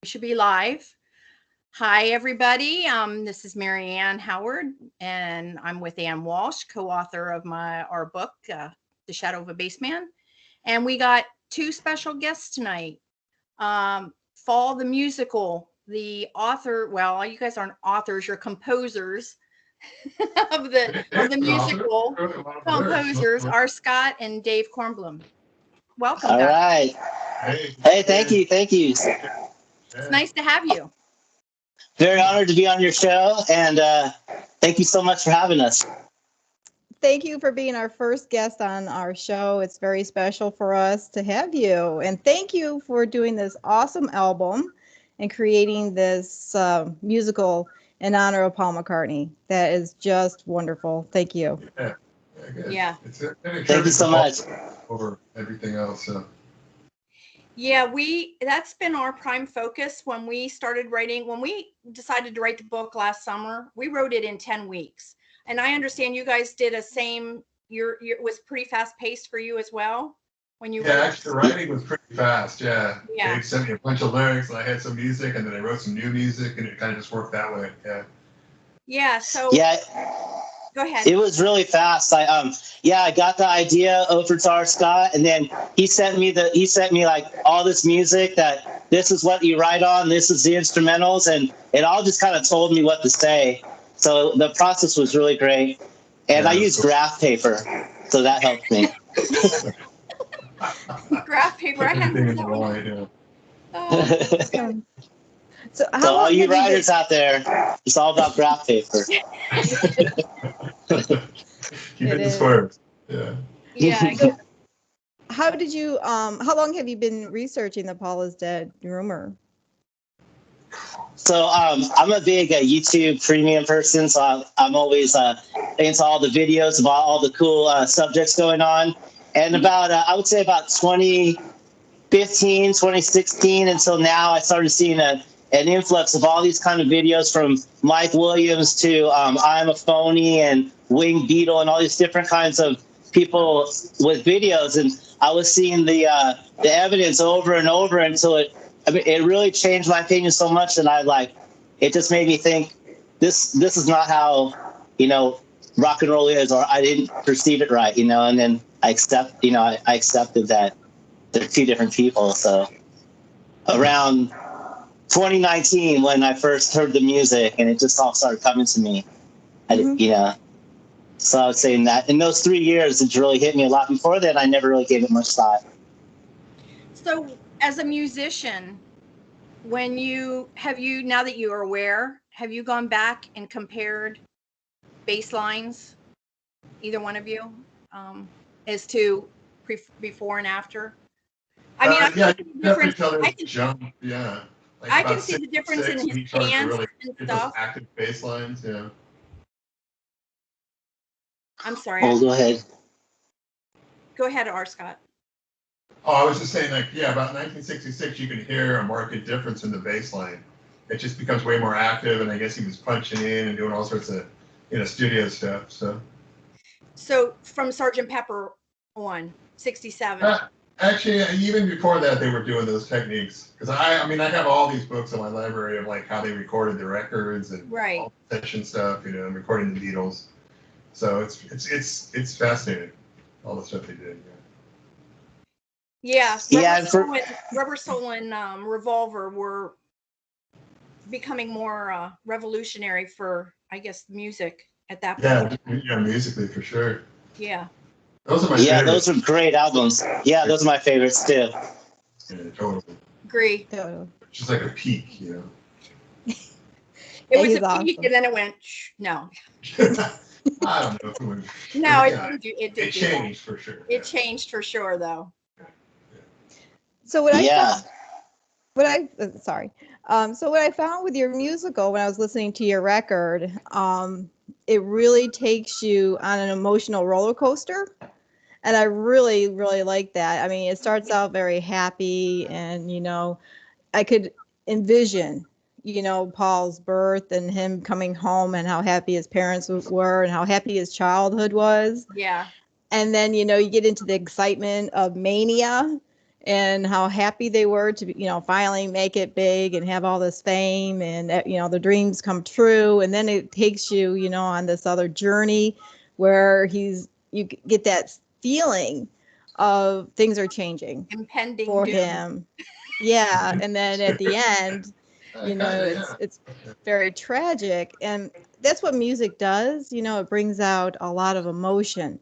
Should be live. Hi, everybody. This is Mary Ann Howard, and I'm with Ann Walsh, co-author of our book, The Shadow of a Bassman. And we got two special guests tonight. Faul The Musical, the author. Well, you guys aren't authors; you're composers of the musical. Composers R. Scott and Dave Cornblum. Welcome. All right. Hey, thank you. It's nice to have you. Very honored to be on your show, and thank you so much for having us. Thank you for being our first guest on our show. It's very special for us to have you. And thank you for doing this awesome album and creating this musical in honor of Paul McCartney. That is just wonderful. Thank you. Yeah. Thank you so much. Over everything else. Yeah, that's been our prime focus when we decided to write the book last summer. We wrote it in 10 weeks. And I understand you guys did it was pretty fast paced for you as well when you wrote. Actually the writing was pretty fast. Yeah. They sent me a bunch of lyrics and I had some music and then I wrote some new music and it kind of just worked that way. Yeah. So go ahead. It was really fast. I got the idea over to R. Scott, and then he sent me like all this music that this is what you write on, this is the instrumentals, and it all just kind of told me what to say. So the process was really great. And I used graph paper, so that helped me. Graph paper, I hadn't heard that one. So all you writers out there, it's all about graph paper. Keep it squares. Yeah. Yeah. How long have you been researching the Paul is dead rumor? So I'm a big YouTube premium person, so I'm always into all the videos about all the cool subjects going on. And I would say about 2015, 2016 until now, I started seeing an influx of all these kind of videos from Mike Williams to I'm a Phony and Winged Beetle and all these different kinds of people with videos. And I was seeing the evidence over and over until it really changed my opinion so much. And it just made me think this is not how, rock and roll is, or I didn't perceive it right, and then I accepted that they're two different people. So around 2019, when I first heard the music and it just all started coming to me, so I was saying that in those 3 years, it really hit me a lot. Before that, I never really gave it much thought. So as a musician, now that you are aware, have you gone back and compared bass lines, either one of you, as to before and after? I mean, I can see the difference. I can see the difference in his hands and stuff. Active bass lines, yeah. I'm sorry. Oh, go ahead. Go ahead, R. Scott. Oh, I was just saying, about 1966, you can hear a marked difference in the bass line. It just becomes way more active, and I guess he was punching in and doing all sorts of, studio stuff. So from Sgt. Pepper on 67. Actually, even before that, they were doing those techniques. Because I have all these books in my library of how they recorded the records and all the session stuff, recording the Beatles. So it's fascinating, all the stuff they did. Yeah. Rubber Soul and Revolver were becoming more revolutionary for, I guess, music at that point. Yeah, musically for sure. Yeah. Those are my favorites. Those are great albums. Yeah, those are my favorites too. Yeah, totally. Agree. Just like a peak, It was a peak, and then it went, no. I don't know if it would. No, it changed for sure. It changed for sure, though. So what I found with your musical when I was listening to your record, it really takes you on an emotional roller coaster. And I really, really like that. I mean, it starts out very happy and, I could envision, Paul's birth and him coming home and how happy his parents were and how happy his childhood was. Yeah. And then, you get into the excitement of Mania. and how happy they were to, finally make it big and have all this fame and, the dreams come true. And then it takes you, on this other journey where you get that feeling of things are changing Impending for doom. him. Yeah. And then at the end, it's very tragic. And that's what music does. It brings out a lot of emotion.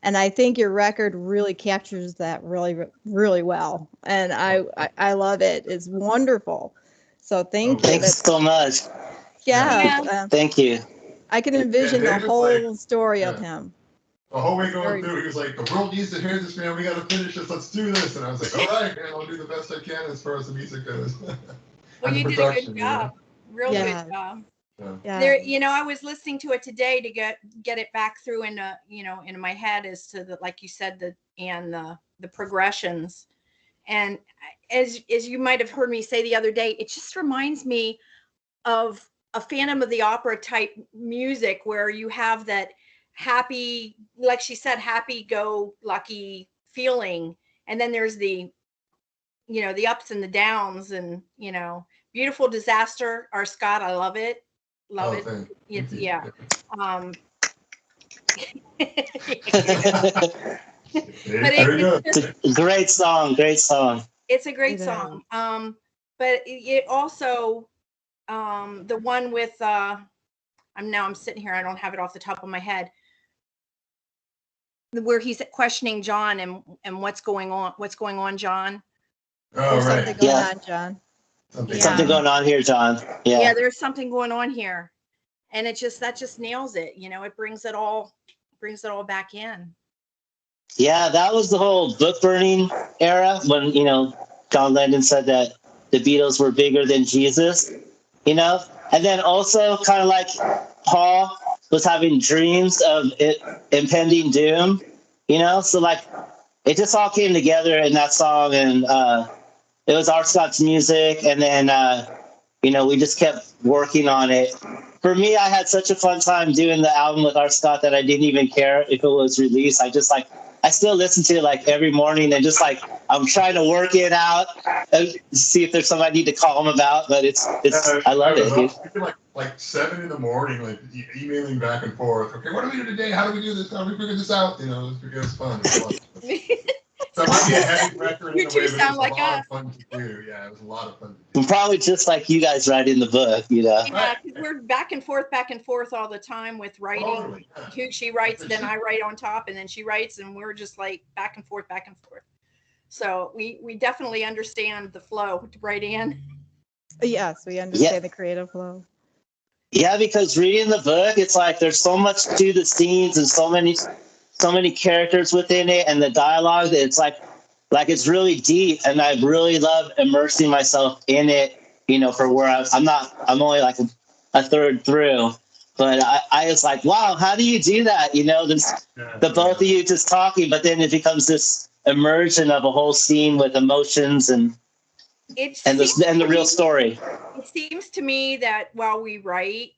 And I think your record really captures that really, really well. And I love it. It's wonderful. So thank you. Thanks so much. Yeah. Thank you. I can envision the whole story of him. The whole way going through, he was like, the world needs to hear this, man. We got to finish this. Let's do this. And I was like, all right, man, I'll do the best I can as far as the music goes. Well, you did a good job. Real good job. Yeah. There, I was listening to it today to get it back through into, into my head as to the, like you said, the progressions. And as you might have heard me say the other day, it just reminds me of a Phantom of the Opera type music where you have that happy, like she said, happy go lucky feeling. And then there's the, the ups and the downs and, Beautiful Disaster, R. Scott. I love it. Love it. It's, yeah. But it's a great song. Great song. It's a great song. But it also, the one with, I'm sitting here. I don't have it off the top of my head. Where he's questioning John and what's going on, John. There's something going on, John. Something going on here, John. Yeah, there's something going on here, and that just nails it. It brings it all back in. Yeah, that was the whole book burning era when John Lennon said that the Beatles were bigger than Jesus. And then also kind of like Paul was having dreams of impending doom. So like it just all came together in that song, and it was R. Scott's music, and then, we just kept working on it. For me, I had such a fun time doing the album with R. Scott that I didn't even care if it was released. I still listen to it every morning and just I'm trying to work it out and see if there's something I need to call him about. But I love it. Like 7 a.m, emailing back and forth. Okay, what do we do today? How do we do this? How do we figure this out? It's fun. So it might be a heavy record in a way, but it was a lot of fun to do. Yeah, it was a lot of fun to do. Probably just like you guys write in the book, Yeah, because we're back and forth all the time with writing. Totally, yeah. She writes, then I write on top, and then she writes, and we're just back and forth. So we definitely understand the flow, right, Ann? Yes, we understand the creative flow. Yeah, because reading the book, it's there's so much to the scenes and so many characters within it, and the dialogue. It's like it's really deep, and I really love immersing myself in it. For where I'm only a third through, but I was like, wow, how do you do that? The both of you just talking, but then it becomes this immersion of a whole scene with emotions and the real story. It seems to me that while we write,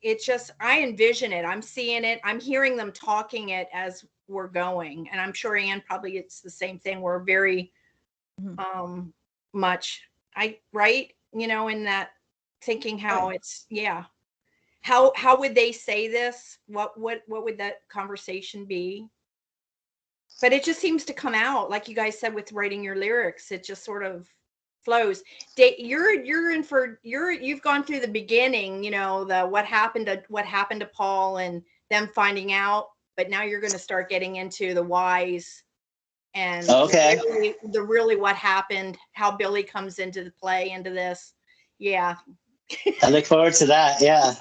it's just, I envision it. I'm seeing it. I'm hearing them talking it as we're going. And I'm sure Ann probably it's the same thing. We're very much, in that thinking how it's, how would they say this? What would that conversation be? But it just seems to come out, like you guys said, with writing your lyrics. It just sort of flows. You've gone through the beginning, the what happened to Paul and them finding out, but now you're going to start getting into the whys and the really what happened, how Billy comes into the play into this. Yeah. I look forward to that. Yeah.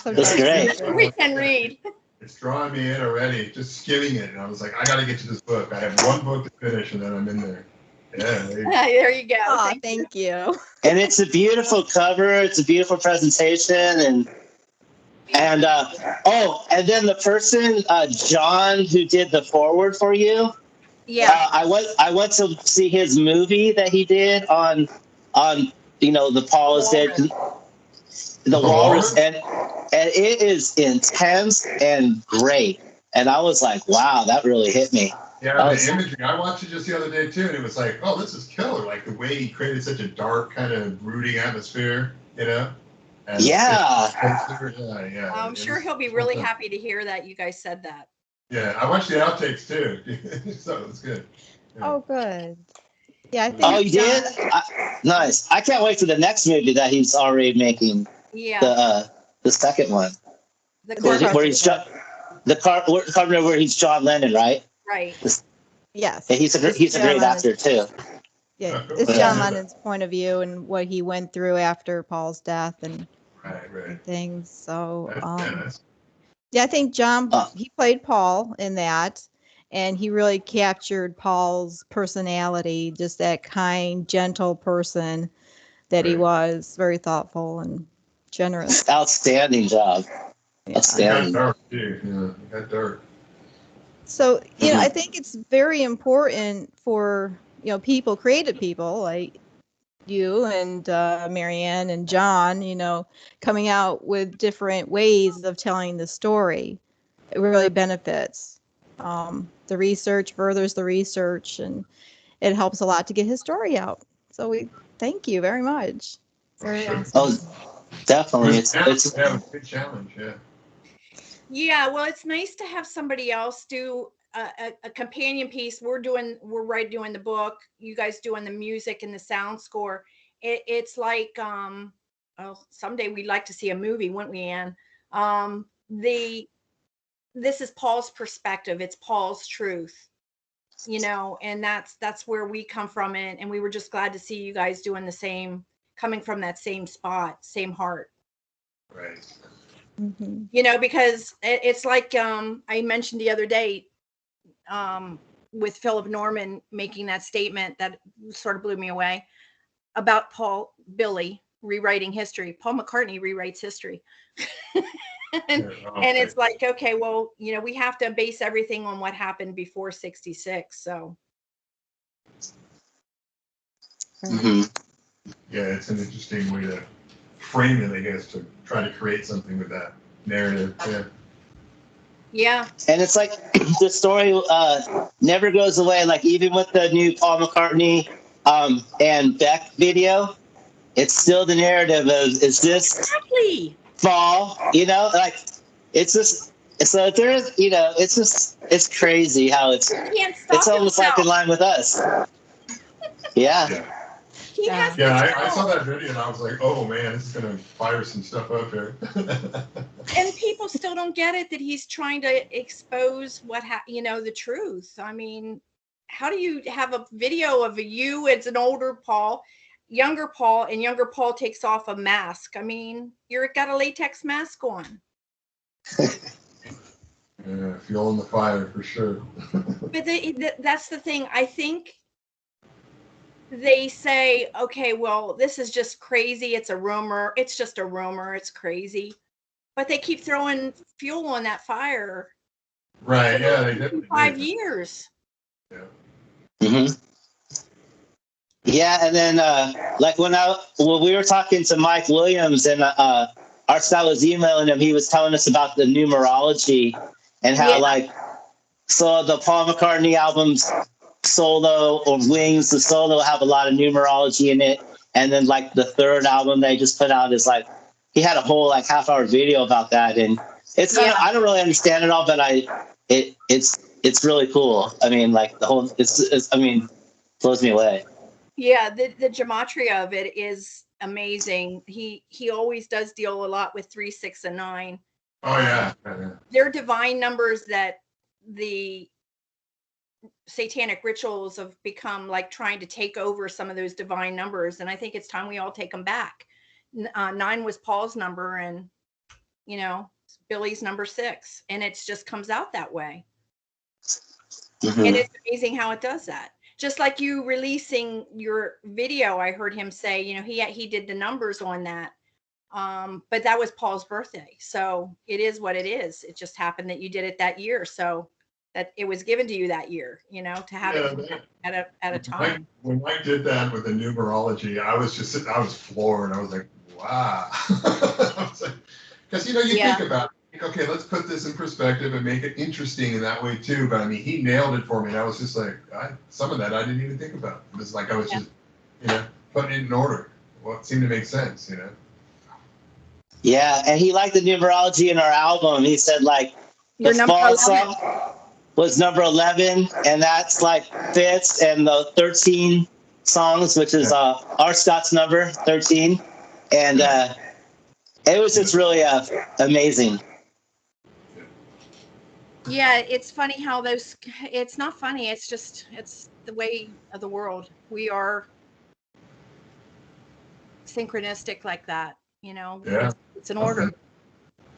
That's great. We can read. It's drawing me in already, just skimming it. And I was like, I got to get to this book. I have one book to finish, and then I'm in there. Yeah. There you go. Oh, thank you. And it's a beautiful cover. It's a beautiful presentation. And then the person, John, who did the foreword for you. Yeah. I went to see his movie that he did on the Paul is dead. The Walrus, and it is intense and great. And I was like, wow, that really hit me. Yeah, the imagery. I watched it just the other day too, and it was like, oh, this is killer. Like the way he created such a dark, kind of brooding atmosphere, you know? And Yeah. Yeah. I'm sure he'll be really happy to hear that you guys said that. Yeah, I watched the outtakes too, so it was good. Yeah. Oh, good. Yeah, I think. Oh, you did? Nice. I can't wait for the next movie that he's already making. Yeah. The second one. Where he's where he's John Lennon, right? Right. Yes. And he's a great actor too. Yeah, it's John Lennon's point of view and what he went through after Paul's death and things. So, yeah, I think John, he played Paul in that, and he really captured Paul's personality, just that kind, gentle person that he was, very thoughtful and generous. Outstanding job. Yeah. Outstanding. Got dark too. Yeah, got dark. So, I think it's very important for, people, creative people like you and Marianne and John, coming out with different ways of telling the story. It really benefits. The research furthers the research, and it helps a lot to get his story out. So we thank you very much. Very awesome. Oh, definitely. It's a good challenge. Yeah. Yeah, well, it's nice to have somebody else do a companion piece. We're doing the book. You guys doing the music and the sound score. It's like someday we'd like to see a movie, wouldn't we, Anne? This is Paul's perspective. It's Paul's truth, and that's where we come from, and we were just glad to see you guys doing the same, coming from that same spot, same heart. Right. Mm-hmm. Because it's like I mentioned the other day with Philip Norman making that statement that sort of blew me away about Billy rewriting history. Paul McCartney rewrites history. and it's like, okay, well, we have to base everything on what happened before 66. So. Mm-hmm. Yeah, it's an interesting way to frame it, I guess, to try to create something with that narrative. Yeah. And it's like the story never goes away. Like even with the new Paul McCartney and Beck video, it's still the narrative of is this exactly Paul? Like it's just so there's it's crazy how it's almost like in line with us. Yeah. I saw that video and I was like, oh man, this is gonna fire some stuff up here. And people still don't get it that he's trying to expose the truth. I mean, how do you have a video of you? It's an older Paul, younger Paul, and younger Paul takes off a mask. I mean, you're got a latex mask on. Yeah, fueling the fire for sure. But that's the thing. I think they say, okay, well, this is just crazy. It's a rumor. It's just a rumor. It's crazy. But they keep throwing fuel on that fire. Right. Yeah. They definitely 5 years. Yeah. Mm-hmm. Yeah. And then like when we were talking to Mike Williams and our staff was emailing him, he was telling us about the numerology and how so the Paul McCartney albums solo or Wings, the solo have a lot of numerology in it. And then like the third album they just put out is like, he had a whole like half-hour video about that. And it's kind of, I don't really understand it all, but it's really cool. I mean, like the whole, blows me away. Yeah. The gematria of it is amazing. He always does deal a lot with 3, 6, and 9. Oh yeah. They're divine numbers that the satanic rituals have become like trying to take over some of those divine numbers. And I think it's time we all take them back. 9 was Paul's number and, Billy's number 6. And it just comes out that way. Mm-hmm. And it's amazing how it does that. Just like you releasing your video, I heard him say, he did the numbers on that. But that was Paul's birthday. So it is what it is. It just happened that you did it that year. So that it was given to you that year, to have it at a time. When Mike did that with the numerology, I was floored. I was like, wow. Because, you think about okay, let's put this in perspective and make it interesting in that way too. But I mean, he nailed it for me. And I was just like, some of that I didn't even think about. It was like I was just, putting it in order. Well, it seemed to make sense, Yeah, and he liked the numerology in our album. He said like Your the number fall 11. song was number 11, and that's like fits, and the 13 songs, which is R. Scott's number 13, and it was just really amazing. Yeah, it's funny how those. It's not funny. It's just it's the way of the world. We are synchronistic like that. Yeah. It's an order.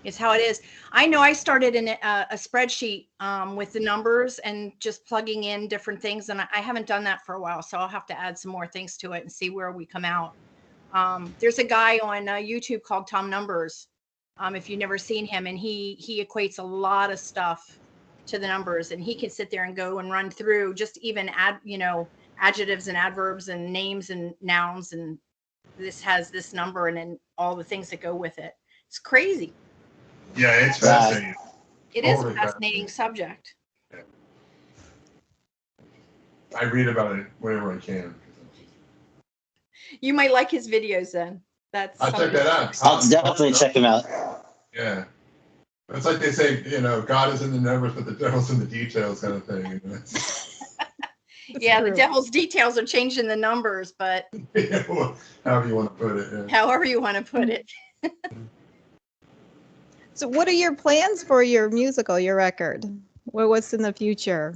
It's how it is. I know I started in a spreadsheet with the numbers and just plugging in different things, and I haven't done that for a while, so I'll have to add some more things to it and see where we come out. There's a guy on YouTube called Tom Numbers, if you've never seen him, and he equates a lot of stuff to the numbers, and he can sit there and go and run through just even adjectives and adverbs and names and nouns, and this has this number and then all the things that go with it. It's crazy. Yeah, it's fascinating. It is a fascinating subject. Yeah. I read about it whenever I can. You might like his videos then. I'll check that out. I'll definitely check him out. Yeah. It's like they say, God is in the numbers, but the devil's in the details kind of thing. Yeah, the devil's details are changing the numbers, but however you want to put it. Yeah. However you want to put it. So what are your plans for your musical, your record? What's in the future?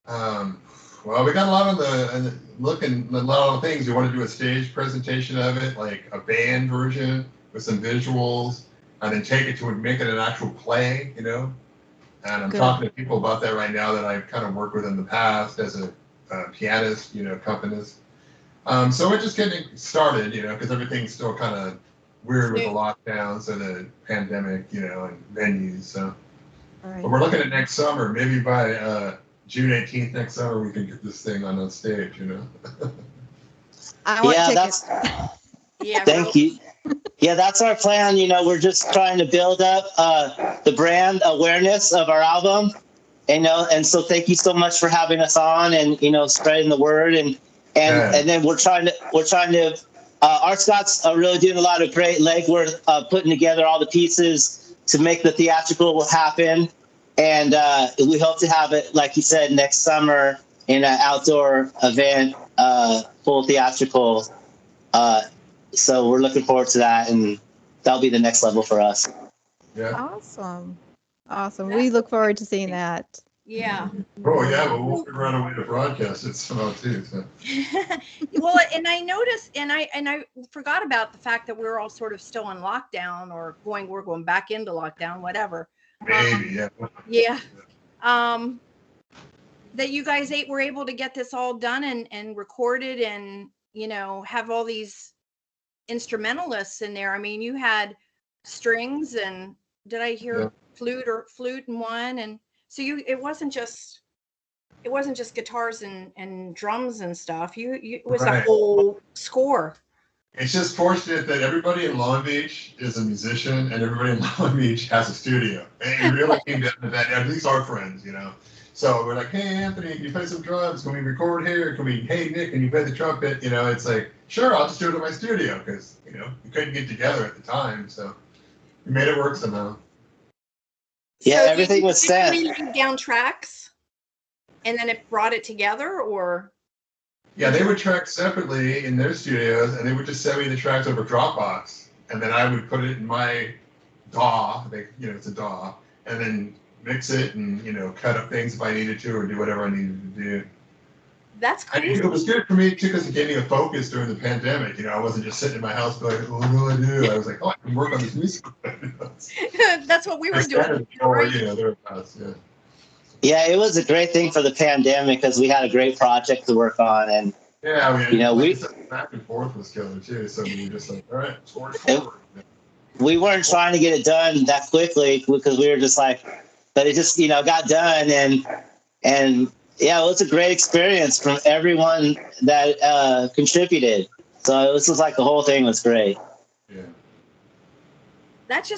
Well, we got a lot on a lot of things. We want to do a stage presentation of it, like a band version with some visuals, and then take it to make it an actual play, And I'm talking to people about that right now that I've kind of worked with in the past as a pianist, accompanist. So we're just getting started, because everything's still kind of weird with the lockdowns and the pandemic, and venues. So, but we're looking at next summer. Maybe by June 18th next summer, we can get this thing on stage. I want tickets. Thank you. Yeah, that's our plan. We're just trying to build up the brand awareness of our album. And so thank you so much for having us on and spreading the word and then we're trying to. Art Scott's really doing a lot of great legwork, putting together all the pieces to make the theatrical happen. And we hope to have it, like you said, next summer in an outdoor event, full theatrical. So we're looking forward to that, and that'll be the next level for us. Yeah. Awesome. We look forward to seeing that. Yeah. Oh yeah, but we'll figure out a way to broadcast it somehow too. So. Well, and I noticed, and I forgot about the fact that we're all sort of still in lockdown, or we're going back into lockdown, whatever. Maybe, yeah. Yeah. That you guys were able to get this all done and recorded, and have all these instrumentalists in there. I mean, you had strings, and did I hear flute in one, and so it wasn't just guitars and drums and stuff. It was a whole score. It's just fortunate that everybody in Long Beach is a musician and everybody in Long Beach has a studio. And it really came down to that. At least our friends, So we're like, hey, Anthony, can you play some drums? Can we record here? Hey, Nick, can you play the trumpet? It's like, sure, I'll just do it in my studio because, we couldn't get together at the time. So we made it work somehow. Yeah, so everything was set. Did you down tracks and then it brought it together, or? Yeah, they would track separately in their studios, and they would just send me the tracks over Dropbox, and then I would put it in my DAW. It's a DAW, and then mix it and cut up things if I needed to, or do whatever I needed to do. That's crazy. It was good for me too because it gave me a focus during the pandemic. I wasn't just sitting in my house going, "What do I do?" I was like, "Oh, I can work on this music." That's what we were doing. Yeah, it was a great thing for the pandemic because we had a great project to work on, and we back and forth was killer too. So we were just like, all right, forward. We weren't trying to get it done that quickly because we were just like, but it just got done, and yeah, it was a great experience from everyone that contributed. So it was just like the whole thing was great. Yeah. that's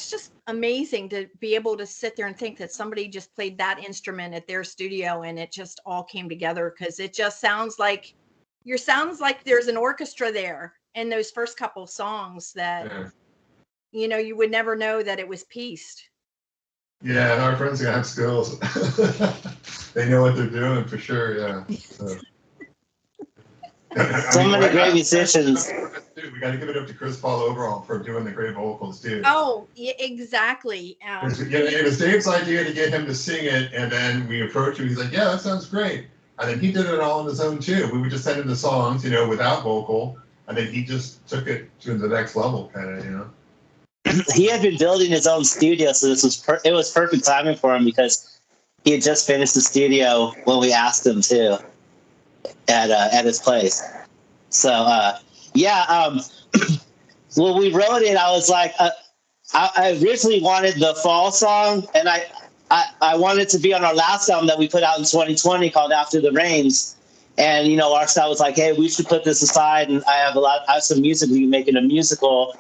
just amazing to be able to sit there and think that somebody just played that instrument at their studio and it just all came together, because it just sounds like there's an orchestra there in those first couple songs that you would never know that it was pieced. Yeah, and our friends have skills. They know what they're doing for sure. Yeah. So many great musicians. We got to give it up to Chris Paul overall for doing the great vocals too. Oh, yeah, exactly. It was Dave's idea to get him to sing it, and then we approached him. He's like, "Yeah, that sounds great." And then he did it all on his own too. We would just send him the songs, without vocal, and then he just took it to the next level, kind of, He had been building his own studio, so it was perfect timing for him because he had just finished the studio when we asked him to at his place. So when we wrote it, I was like, I originally wanted the fall song, and I wanted to be on our last album that we put out in 2020 called After the Rains. And our staff was like, hey, we should put this aside, and I have some music, we can make it a musical.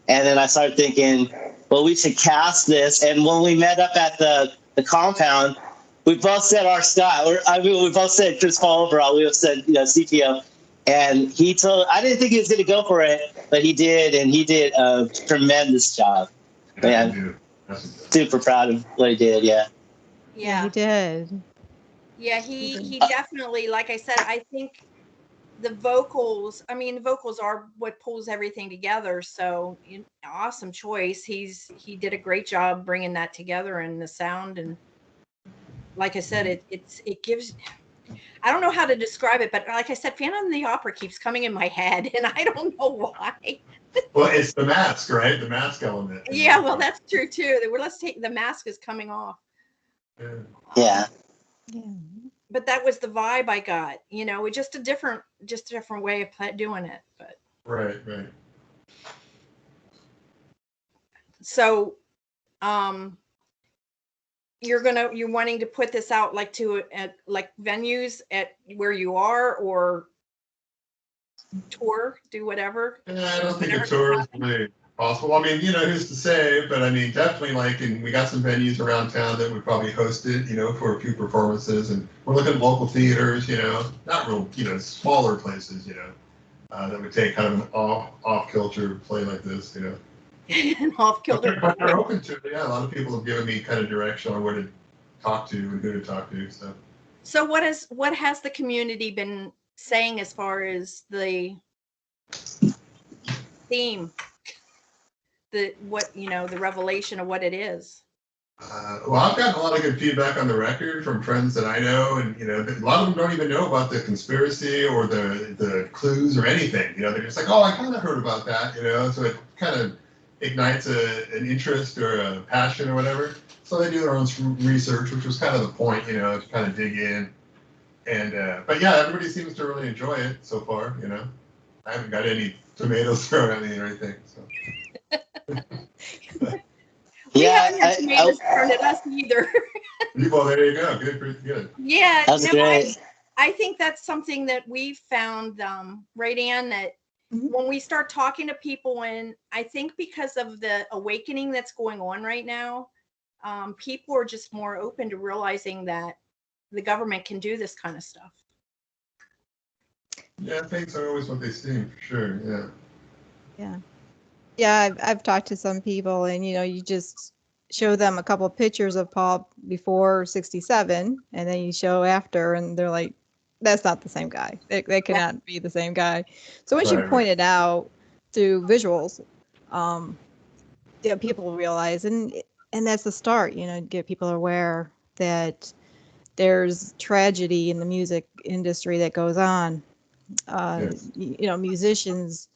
And then I started thinking, well, we should cast this. And when we met up at the compound, we both said our style. We both said Chris Paul overall. We both said, CPO. And I didn't think he was going to go for it, but he did. And he did a tremendous job. Man, super proud of what he did. Yeah. Yeah, he did. Yeah, he definitely, like I said, I think the vocals are what pulls everything together. So awesome choice. He did a great job bringing that together, and the sound, and like I said, it gives, I don't know how to describe it, but like I said, Phantom of the Opera keeps coming in my head, and I don't know why. Well, it's the mask, right? The mask element. Yeah, well, that's true too. Let's take the mask is coming off. Yeah. But that was the vibe I got. It's just a different way of doing it. But right. So, you're wanting to put this out like to like venues at where you are, or tour, do whatever. Yeah, I don't think a tour is really possible. I mean, who's to say? But I mean, definitely and we got some venues around town that would probably host it, for a few performances, and we're looking at local theaters, not real, smaller places, that would take kind of an off-kilter play like this, An off-kilter. But they're open to it. Yeah, a lot of people have given me kind of direction on where to talk to and who to talk to. So what has the community been saying as far as the theme, the revelation of what it is? Well, I've gotten a lot of good feedback on the record from friends that I know, and a lot of them don't even know about the conspiracy or the clues or anything. They're just like, oh, I kind of heard about that. So it kind of ignites an interest or a passion or whatever. So they do their own research, which was kind of the point, to kind of dig in. And but yeah, everybody seems to really enjoy it so far. I haven't got any tomatoes thrown at me or anything. So. We haven't had tomatoes thrown at us either. Well, there you go. Good. Yeah, that's great. I think that's something that we found, right, Ann, that when we start talking to people, and I think because of the awakening that's going on right now, people are just more open to realizing that the government can do this kind of stuff. Yeah, things are always what they seem, for sure. Yeah, I've talked to some people, and you just show them a couple of pictures of Paul before 67, and then you show after, and they're like, that's not the same guy. They cannot be the same guy. So once you point it out through visuals, people realize, and that's the start, get people aware that there's tragedy in the music industry that goes on. Musicians,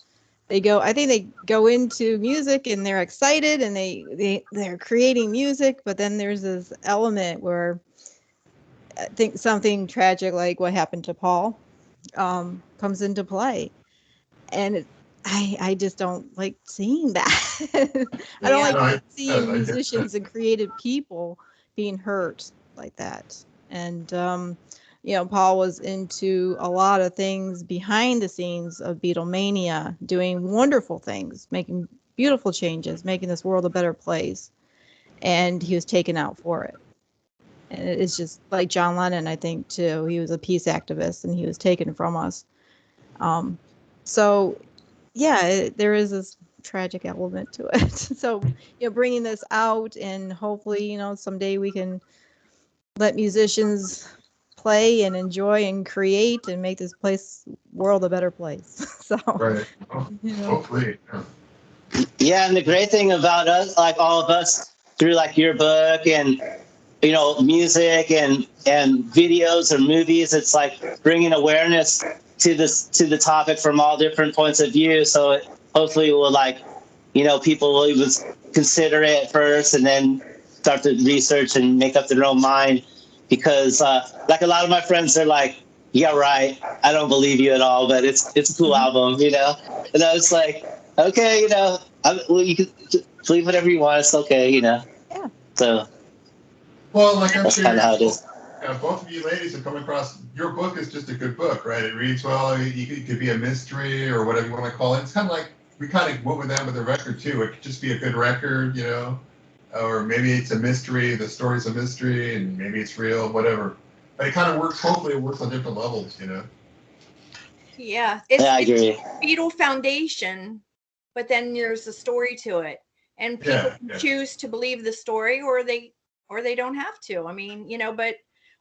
I think they go into music and they're excited and they're creating music, but then there's this element where I think something tragic like what happened to Paul comes into play. And I just don't like seeing that. I don't like seeing musicians and creative people being hurt like that. And Paul was into a lot of things behind the scenes of Beatlemania, doing wonderful things, making beautiful changes, making this world a better place. And he was taken out for it. And it's just like John Lennon, I think, too. He was a peace activist, and he was taken from us. So, yeah, there is this tragic element to it. So, bringing this out, and hopefully, someday we can let musicians play and enjoy and create and make this world a better place. So, Right. Hopefully. Yeah, and the great thing about us, like all of us, through like your book and music and videos or movies, it's like bringing awareness to the topic from all different points of view. So hopefully will people will even consider it first and then start to research and make up their own mind. Because like a lot of my friends are like, yeah, right, I don't believe you at all, but it's a cool album, And I was like, okay, you can believe whatever you want. It's okay, Yeah. So. Well, like I'm That's sure kind of how it is. Both of you ladies have come across, your book is just a good book, right? It reads well. It could be a mystery or whatever you want to call it. It's kind of like we kind of went with that with the record too. It could just be a good record, or maybe it's a mystery. The story's a mystery, and maybe it's real, whatever. But it kind of works. Hopefully, it works on different levels, Yeah, I agree. it's Beatle Foundation, but then there's a story to it, and people can choose to believe the story, or they don't have to. I mean, but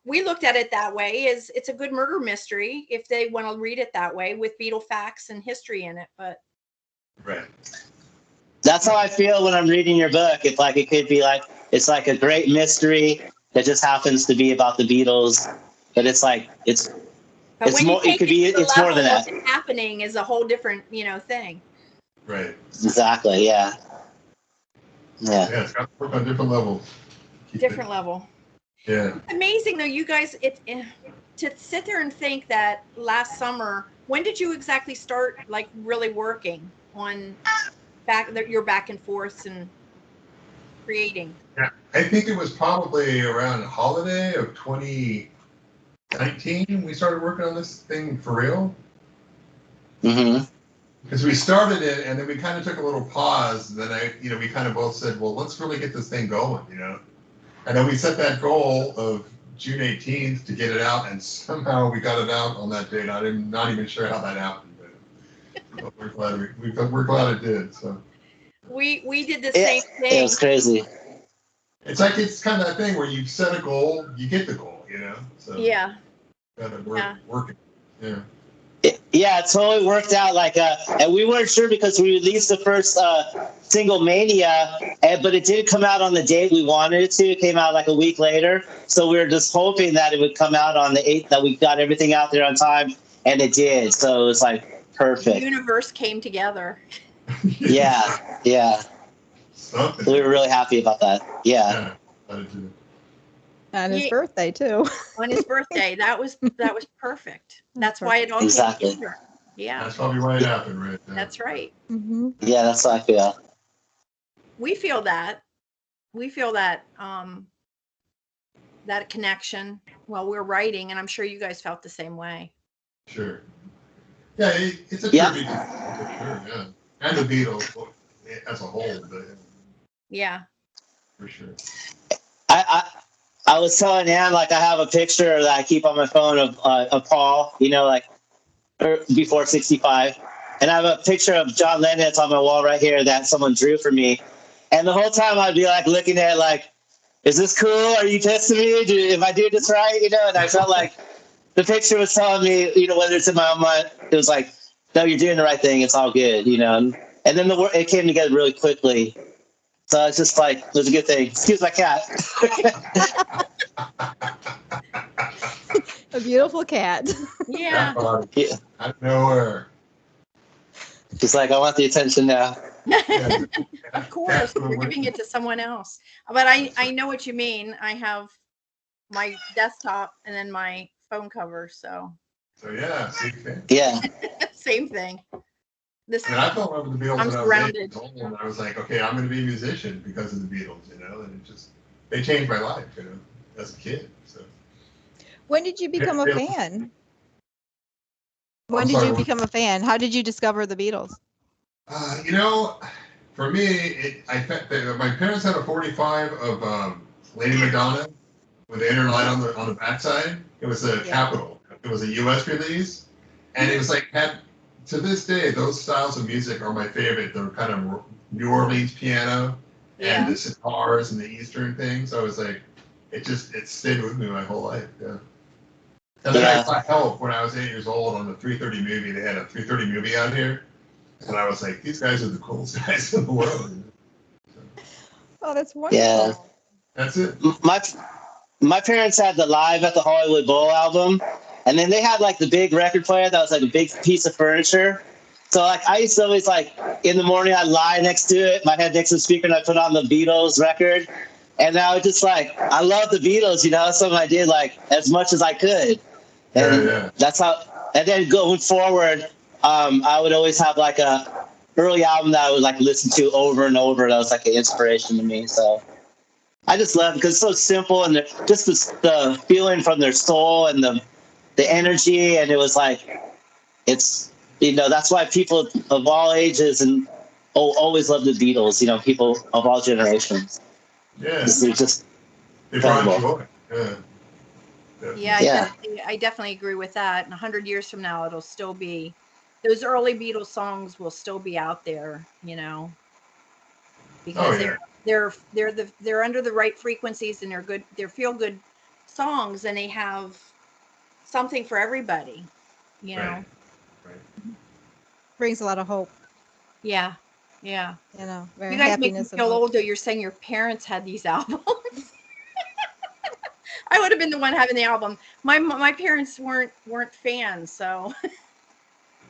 we looked at it that way, as it's a good murder mystery if they want to read it that way with Beatle facts and history in it. But right. That's how I feel when I'm reading your book. It's like it could be like it's like a great mystery that just happens to be about the Beatles, but it's like it's more. It could be. It's more than that. Happening is a whole different thing. Right. Exactly. Yeah. Yeah. Yeah. It's got to work on different levels. Different level. Yeah. It's amazing though, you guys. To sit there and think that last summer. When did you exactly start like really working on your back and forths and creating? Yeah, I think it was probably around the holiday of 2019 we started working on this thing for real. Mm-hmm. Because we started it and then we kind of took a little pause. And then we kind of both said, well, let's really get this thing going, And then we set that goal of June 18th to get it out, and somehow we got it out on that date. I'm not even sure how that happened, but we're glad it did. So we did the same thing. It was crazy. It's like it's kind of that thing where you set a goal, you get the goal, So yeah, gotta working. Yeah. Yeah, it totally worked out. And we weren't sure because we released the first single, Mania, but it didn't come out on the date we wanted it to. It came out like a week later. So we were just hoping that it would come out on the 8th, that we got everything out there on time, and it did. So it was like perfect. The universe came together. Yeah. Something. We were really happy about that. Yeah. On his birthday too. On his birthday, that was perfect. That's why it all came together. Yeah. That's probably why it happened, right? Yeah. That's right. Mm-hmm. Yeah, that's how I feel. We feel that. We feel that that connection while we're writing, and I'm sure you guys felt the same way. Sure. Yeah, it's a tribute to sure, yeah. And the Beatles as a whole. But, yeah. For sure. I was telling Ann, I have a picture that I keep on my phone of Paul, before 65. And I have a picture of John Lennon that's on my wall right here that someone drew for me. And the whole time I'd be looking at is this cool? Are you testing me? Am I doing this right? And I felt like the picture was telling me, whether it's in my own mind, it was like, no, you're doing the right thing. It's all good, And then it came together really quickly. So it's just it was a good thing. Excuse my cat. A beautiful cat. Yeah. I know her. She's like, I want the attention now. Of course, you're giving it to someone else. But I know what you mean. I have my desktop and then my phone cover. So yeah, same thing. Yeah. Same thing. I fell in love with the Beatles I'm when surrounded. I was 8 and I was like, okay, I'm going to be a musician because of the Beatles, and they changed my life, as a kid. So. When did you become a fan? When did you become a fan? How did you discover the Beatles? For me, my parents had a 45 of Lady Madonna with the inner light on the backside. It was a Capitol. It was a U.S. release, and it was like to this day, those styles of music are my favorite. They're kind of New Orleans piano and the sitars and the Eastern things. So I was like, it stayed with me my whole life. Yeah. And then I saw Help when I was 8 years old on the 3:30 movie. They had a 3:30 movie out here. And I was like, these guys are the coolest guys in the world. Oh, that's wonderful. Yeah. That's it. My parents had the Live at the Hollywood Bowl album, and then they had like the big record player that was like a big piece of furniture. So like I used to always like in the morning I'd lie next to it, my head next to the speaker, and I put on the Beatles record. And I was just like, I love the Beatles, so I did like as much as I could. And that's how, and then going forward, I would always have like a early album that I would like listen to over and over. That was like an inspiration to me. So I just love it because it's so simple and just the feeling from their soul and the energy. And it was like, it's, that's why people of all ages and always love the Beatles, people of all generations. Yeah. It's just they brought joy. Yeah, I definitely agree with that. And 100 years from now, it'll still be, those early Beatles songs will still be out there, because they're under the right frequencies and they're good. They're feel good songs and they have something for everybody, Right. Brings a lot of hope. Yeah. Very You guys make me happiness. feel older. You're saying your parents had these albums. I would have been the one having the album. My parents weren't fans, so.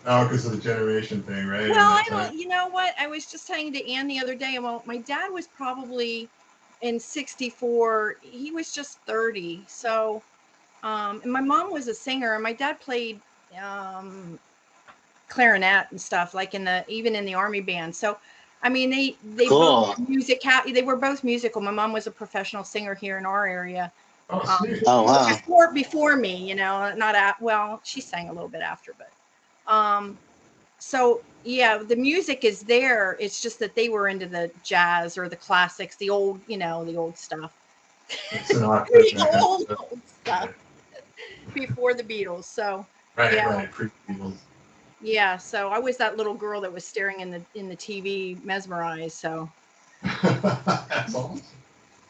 Oh, because of the generation thing, right? Well, I don't. You know what? I was just saying to Ann the other day. Well, my dad was probably in '64. He was just 30. So, and my mom was a singer, and my dad played clarinet and stuff, like even in the army band. So, I mean, they cool. both they were both musical. My mom was a professional singer here in our area. Oh, sweet. Oh, wow. Before me, not at, well, she sang a little bit after, but, so yeah, the music is there. It's just that they were into the jazz or the classics, the old, the old stuff. old stuff before the Beatles. So, right, pre-Beatles. Yeah, so I was that little girl that was staring in the TV, mesmerized. So, that's awesome.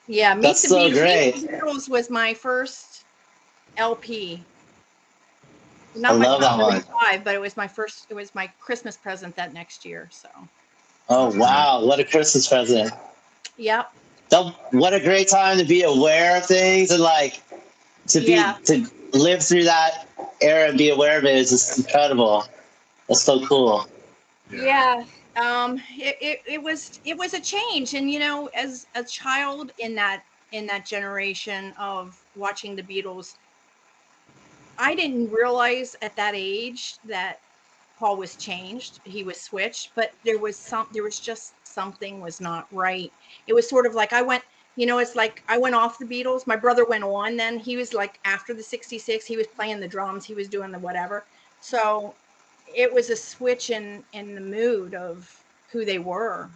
Yeah, that's so great. Meet the Beatles was my first LP. I love that one. But it was my first. It was my Christmas present that next year. So. Oh wow! What a Christmas present. Yep. What a great time to be aware of things and like to live through that era and be aware of it is just incredible. That's so cool. Yeah. It was a change, and as a child in that generation of watching the Beatles, I didn't realize at that age that Paul was changed. He was switched, but there was just something was not right. It was sort of like I went, it's like I went off the Beatles. My brother went on. Then he was like after the '66, he was playing the drums, he was doing the whatever. So it was a switch in the mood of who they were.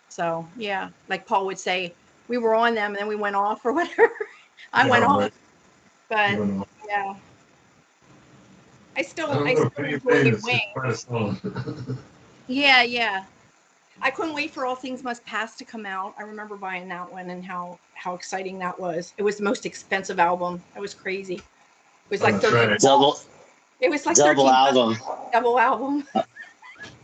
So yeah, like Paul would say, we were on them and then we went off or whatever. I went off, but yeah. I still enjoy the Wing. Yeah. I couldn't wait for All Things Must Pass to come out. I remember buying that one and how exciting that was. It was the most expensive album. That was crazy. It was like double. It was like double album. Double album.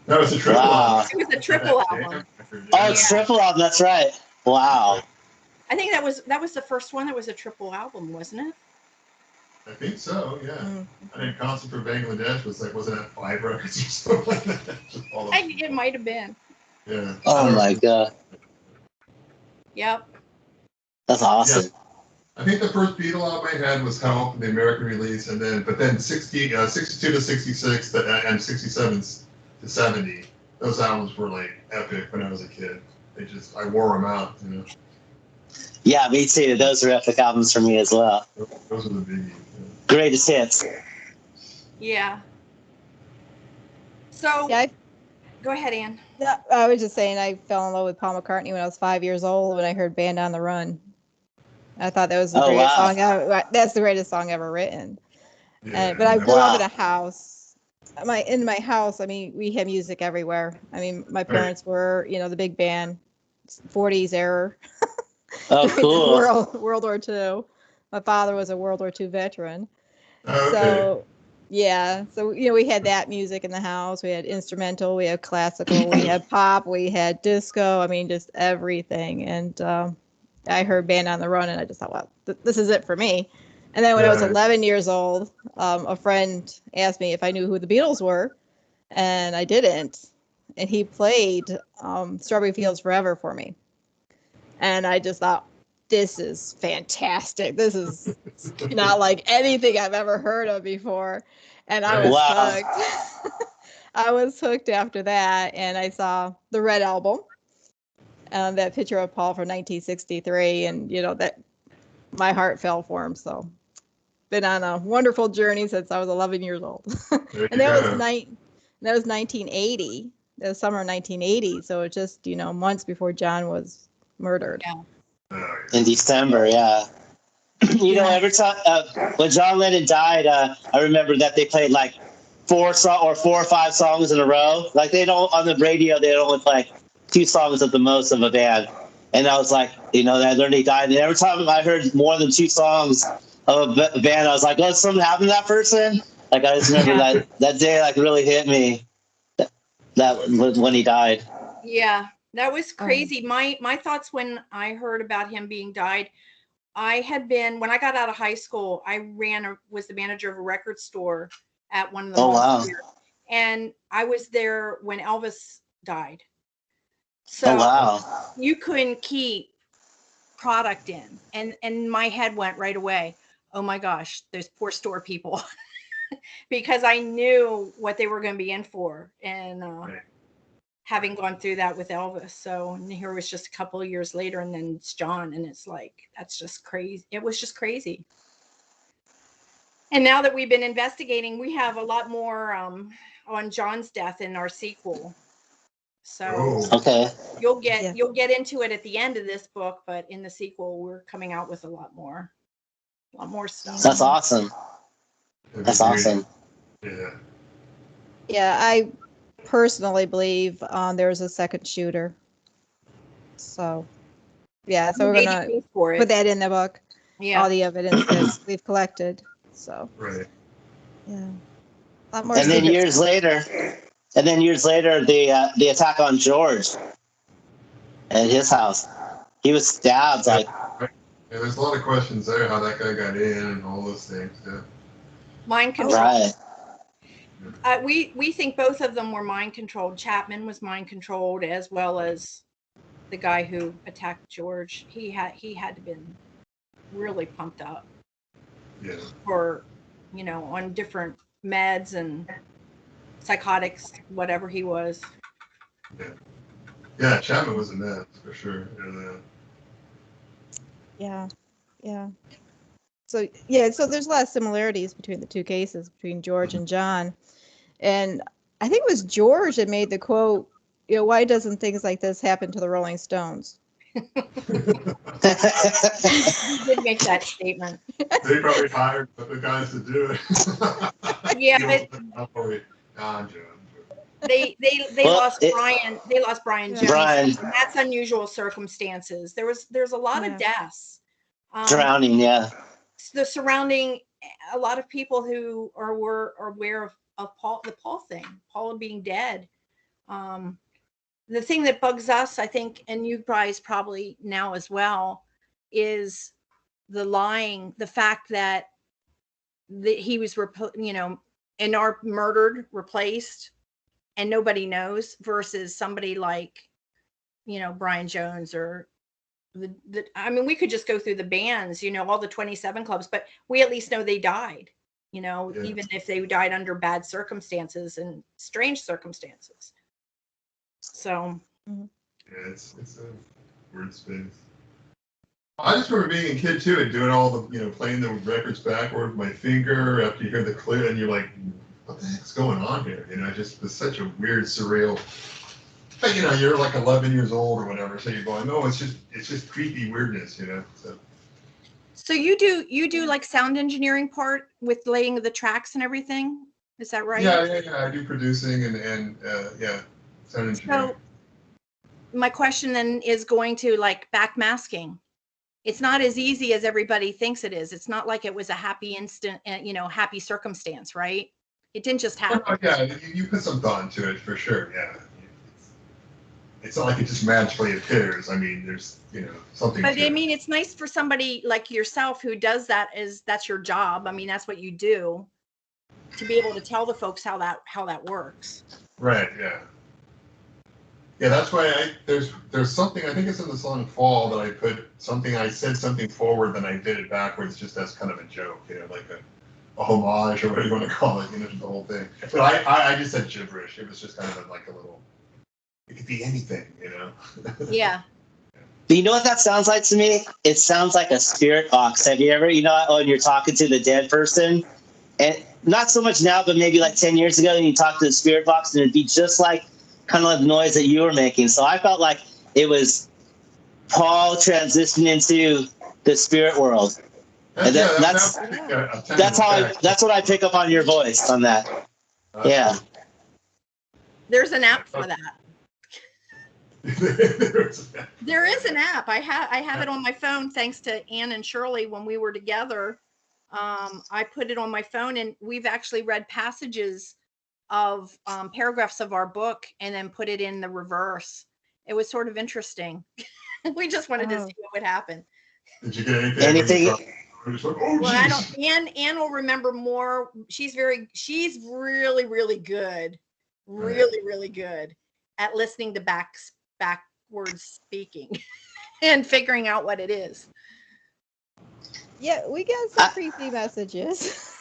That was a triple album. It was a triple album. Oh, triple album. That's right. Wow. I think that was the first one that was a triple album, wasn't it? I think so, yeah. I think Concert for Bangladesh wasn't that 5 records or something like that? It might have been. Yeah. Oh my god. Yep. That's awesome. Yeah. I think the first Beatle album I had was Help, the American release, and then 62 to 66 and 67 to 70. Those albums were like epic when I was a kid. I wore them out, Yeah, me too. Those are epic albums for me as well. Those are the biggies. Greatest hits. Yeah. So. Yeah, Go ahead, Ann. Yeah, I was just saying I fell in love with Paul McCartney when I was 5 years old when I heard Band on the Run. I thought that was the greatest song ever. That's the greatest song ever written. Yeah, But I grew up in wow. a house. In my house, I mean, we had music everywhere. I mean, my parents were, the big band, 40s era. Oh, cool. World War II. My father was a World War II veteran. Okay. So, yeah. So, we had that music in the house. We had instrumental, we had classical, we had pop, we had disco. I mean, just everything. And I heard Band on the Run, and I just thought, well, this is it for me. And then when I was 11 years old, a friend asked me if I knew who the Beatles were, and I didn't. And he played Strawberry Fields Forever for me. And I just thought, this is fantastic. This is not like anything I've ever heard of before. And I was hooked. I was hooked after that. And I saw the Red Album, that picture of Paul from 1963. And, that my heart fell for him. So been on a wonderful journey since I was 11 years old. And that was 1980. That was summer of 1980. So it just, months before John was murdered. Yeah. In December, yeah. Every time when John Lennon died, I remember that they played like 4 or 5 songs in a row. Like they don't on the radio, they only play 2 songs at the most of a band. And I was like, that learned he died. And every time I heard more than 2 songs of a band, I was like, "Does something happen to that person?" Like I just remember that day, like really hit me. That was when he died. Yeah, that was crazy. My thoughts when I heard about him being died. I had been, when I got out of high school, I was the manager of a record store at one of the malls here. And I was there when Elvis died. So you couldn't keep product in. And my head went right away. Oh my gosh, those poor store people. Because I knew what they were going to be in for. And having gone through that with Elvis. So here was just a couple of years later, and then it's John, and it's like, that's just crazy. It was just crazy. And now that we've been investigating, we have a lot more on John's death in our sequel. So you'll get into it at the end of this book, but in the sequel, we're coming out with a lot more stuff. That's awesome. That's awesome. Yeah. Yeah, I personally believe there's a second shooter. So, yeah, so we're gonna put that in the book. Yeah, all the evidence that we've collected. So, yeah, a lot more. And then years later, the attack on George at his house. He was stabbed. Like, yeah, there's a lot of questions there. How that guy got in and all those things. Yeah. Mind control. Right. We think both of them were mind controlled. Chapman was mind controlled, as well as the guy who attacked George. He had to been really pumped up. Yeah. For, on different meds and psychotics, whatever he was. Yeah, Chapman was a mess for sure. Yeah. So there's a lot of similarities between the two cases, between George and John. And I think it was George that made the quote, why doesn't things like this happen to the Rolling Stones? He did make that statement. They probably hired the guys to do it. Yeah, they lost Brian. They lost Brian Jones. And that's unusual circumstances. There's a lot of deaths. Drowning, yeah. The surrounding, a lot of people who were aware of Paul, the Paul thing, Paul being dead. The thing that bugs us, I think, and you guys probably now as well, is the lying, the fact that he was, and are murdered, replaced, and nobody knows, versus somebody like, Brian Jones or we could just go through the bands, all the 27 clubs, but we at least know they died, even if they died under bad circumstances and strange circumstances. So, yeah, it's a weird space. I just remember being a kid too and doing all the, playing the records backward with my finger after you hear the clip and you're like what the heck's going on here? Just was such a weird, surreal. But you're like 11 years old or whatever, so you're going, no, it's just creepy weirdness, So you do like sound engineering part with laying the tracks and everything? Is that right? Yeah. I do producing and sound engineering. So my question then is going to like backmasking. It's not as easy as everybody thinks it is. It's not like it was a happy instant, happy circumstance, right? It didn't just happen. Oh, yeah, you put some thought into it for sure. Yeah. It's not like it just magically appears. I mean, there's, something. But I mean, it's nice for somebody like yourself who does that, that's your job. I mean, that's what you do, to be able to tell the folks how that works. Right. Yeah. Yeah, that's why there's something, I think it's in the song Fall, that I said something forward, then I did it backwards just as kind of a joke, like a homage or whatever you want to call it, to the whole thing. But I just said gibberish. It was just kind of like a little, it could be anything, Yeah. But you know what that sounds like to me? It sounds like a spirit box. Have you ever, when you're talking to the dead person, and not so much now, but maybe like 10 years ago, and you talk to the spirit box, and it'd be just like kind of like the noise that you were making. So I felt like it was Paul transitioning into the spirit world. And that's what I pick up on your voice on that. Yeah. There's an app for that. There is an app. I have it on my phone thanks to Ann and Shirley when we were together. I put it on my phone, and we've actually read passages of paragraphs of our book and then put it in the reverse. It was sort of interesting. We just wanted to see what would happen. Did you get anything? Well, I don't. Ann will remember more. She's really, really good, really good at listening to backwards speaking and figuring out what it is. Yeah, we get some creepy messages.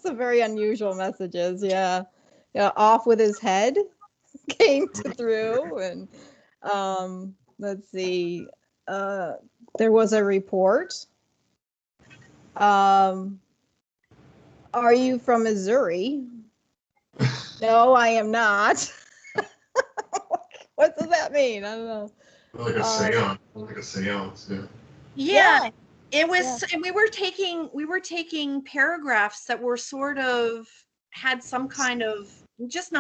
Some very unusual messages. Yeah, off with his head came through, and let's see. There was a report. Are you from Missouri? No, I am not. What does that mean? I don't know. Like a seance, yeah. Yeah. It was, and we were taking paragraphs that were sort of had some kind of just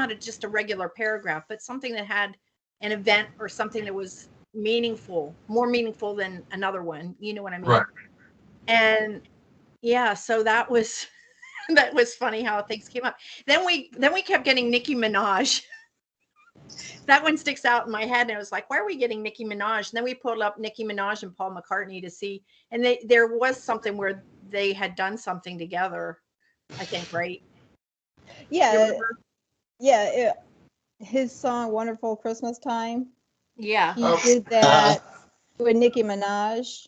a regular paragraph, but something that had an event or something that was more meaningful than another one. You know what I mean? Right. And yeah, so that was funny how things came up. Then we kept getting Nicki Minaj. That one sticks out in my head, and I was like, why are we getting Nicki Minaj? And then we pulled up Nicki Minaj and Paul McCartney to see, and there was something where they had done something together, I think, right? Yeah. His song Wonderful Christmas Time. Yeah. He did that with Nicki Minaj.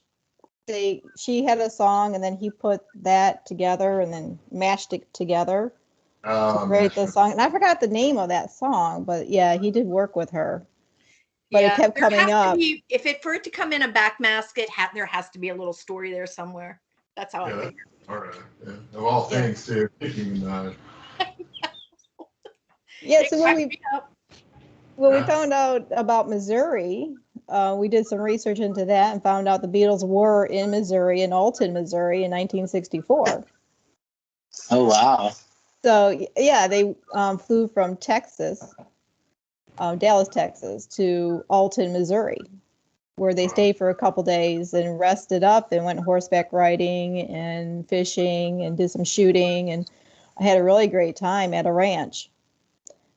She had a song, and then he put that together and then mashed it together. To create the song, and I forgot the name of that song, but yeah, he did work with her. But it kept coming up. For it to come in a backmask, there has to be a little story there somewhere. That's how I figure. All right. Yeah. Of all things, too. Nicki Minaj. Yeah. So when we found out about Missouri, we did some research into that and found out the Beatles were in Missouri, in Alton, Missouri, in 1964. Oh wow. So, yeah, they flew from Texas, Dallas, Texas, to Alton, Missouri, where they stayed for a couple days and rested up and went horseback riding and fishing and did some shooting. And I had a really great time at a ranch.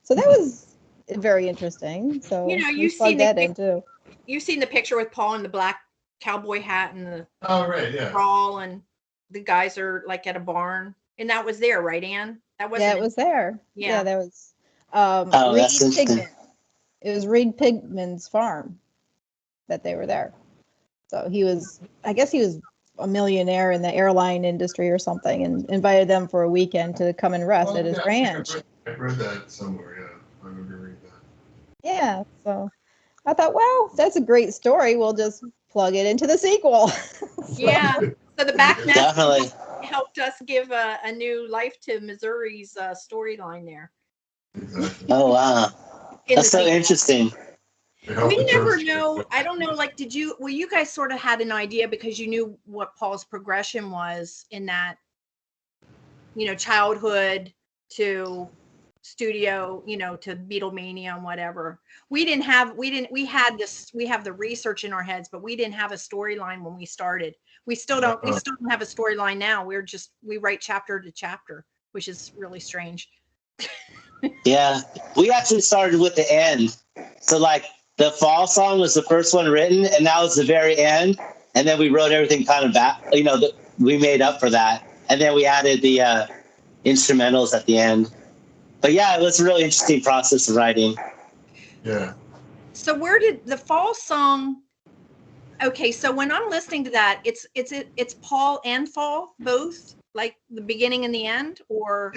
So that was very interesting. So you've seen that in too. You've seen the picture with Paul in the black cowboy hat and the crawl, and the guys are like at a barn. And that was there, right, Ann? It was there. Yeah, that was Reed Pigman. It was Reed Pigman's farm that they were there. So I guess he was a millionaire in the airline industry or something, and invited them for a weekend to come and rest at his ranch. I read that somewhere, yeah. I remember reading that. Yeah, so I thought, well, that's a great story. We'll just plug it into the sequel. Yeah. So the backmask. Definitely. helped us give a new life to Missouri's storyline there. Exactly. Oh wow, In that's the so sequel. interesting. It helped We the never church. know. I don't know. Like, well, you guys sort of had an idea because you knew what Paul's progression was in that, childhood to studio, to Beatlemania and whatever. We have the research in our heads, but we didn't have a storyline when we started. We still don't have a storyline now. We write chapter to chapter, which is really strange. Yeah, we actually started with the end. So like the fall song was the first one written, and that was the very end. And then we wrote everything kind of back. We made up for that, and then we added the instrumentals at the end. But yeah, it was a really interesting process of writing. Yeah. So where did the fall song? Okay, so when I'm listening to that, it's Paul and fall both, like the beginning and the end, or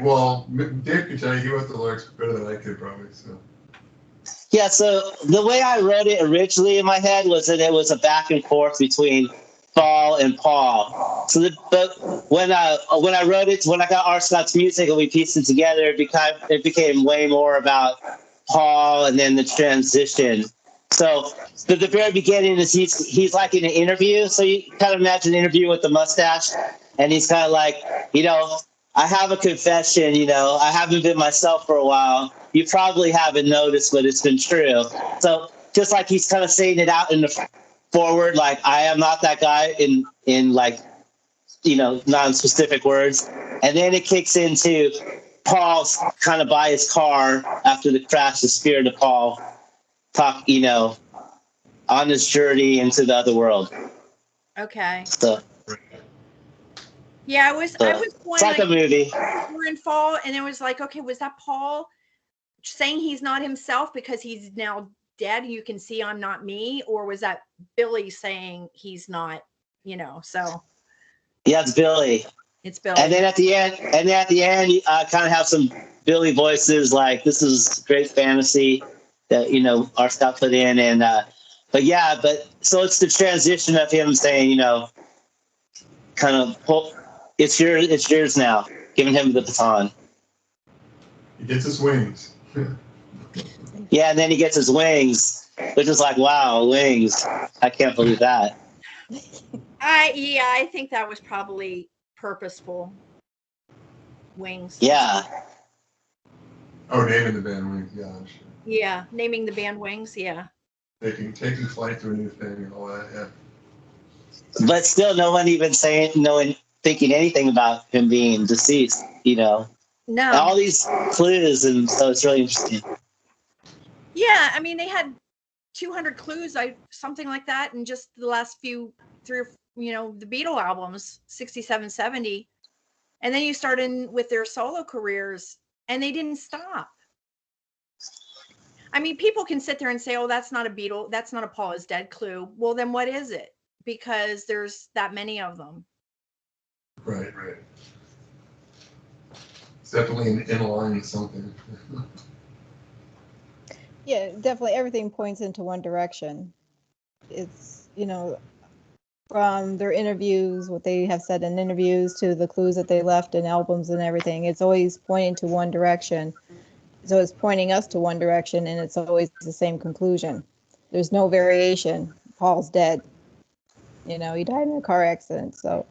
Well, Dave could tell you he wrote the lyrics better than I could probably. So. Yeah, so the way I wrote it originally in my head was that it was a back and forth between Paul and Paul. But when I wrote it, when I got R. Scott's music and we pieced it together, it became way more about Paul and then the transition. So the very beginning is he's like in an interview. So you kind of imagine an interview with the mustache, and he's kind of like, I have a confession, I haven't been myself for a while. You probably haven't noticed, but it's been true. So just like he's kind of saying it out in the forward, like I am not that guy in like, non-specific words. And then it kicks into Paul's kind of by his car after the crash, the spirit of Paul talk, on his journey into the other world. okay. So Yeah, I was it's wondering, like a movie. we're in fall, and it was like, okay, was that Paul saying he's not himself because he's now dead? You can see I'm not me, or was that Billy saying he's not? So Yeah, it's Billy. it's Billy. And then at the end, you kind of have some Billy voices, like this is great fantasy that R. Scott put in, and but so it's the transition of him saying, kind of, it's yours now, giving him the baton. He gets his wings. Yeah, and then he gets his wings, which is like, wow, wings! I can't believe that. I think that was probably purposeful. Wings. Yeah. Oh, naming the band Wings. Yeah, I'm sure. Yeah, naming the band Wings. Yeah. Taking flight to a new thing and all that. Yeah. But still, no one even thinking anything about him being deceased. No. All these clues, and so it's really interesting. Yeah, I mean, they had 200 clues, something like that, in just the last three or the Beatle albums, 67, 70. And then you start in with their solo careers, and they didn't stop. I mean, people can sit there and say, oh, that's not a Beatle, that's not a Paul is dead clue. Well, then what is it? Because there's that many of them. Right. It's definitely an in-line something. Yeah, definitely everything points into one direction. It's, from their interviews, what they have said in interviews, to the clues that they left in albums and everything, it's always pointing to one direction. So it's pointing us to one direction, and it's always the same conclusion. There's no variation. Paul's dead. He died in a car accident. So,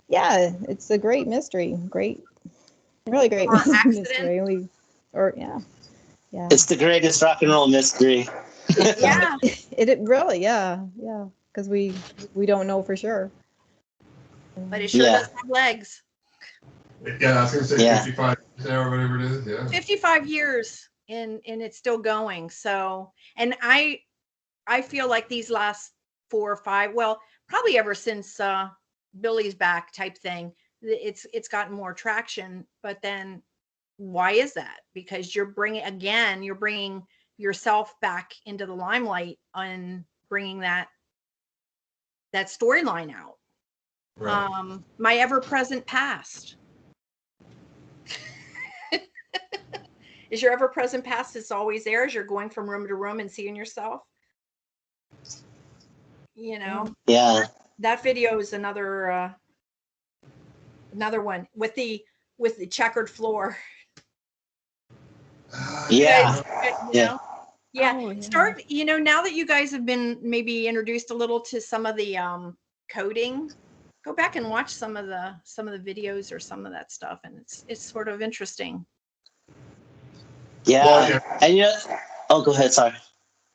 yeah, it's a great mystery. Really great mystery. Yeah. It's the greatest rock and roll mystery. Yeah. It really, yeah. Because we don't know for sure. But it sure does have legs. Yeah, I was going to say 55 years now or whatever it is. Yeah. 55 years and it's still going. So, and I feel like these last 4 or 5, well, probably ever since Billy's back type thing, it's gotten more traction. But then why is that? Because you're bringing yourself back into the limelight and bringing that storyline out. Right. My ever-present past. Is your ever-present past is always there as you're going from room to room and seeing yourself? Yeah. That video is another Another one with the checkered floor. Yeah. You know? Yeah. Oh, yeah. Start, now that you guys have been maybe introduced a little to some of the coding, go back and watch some of the videos or some of that stuff, and it's sort of interesting. Yeah. Well, And oh, go ahead. Sorry.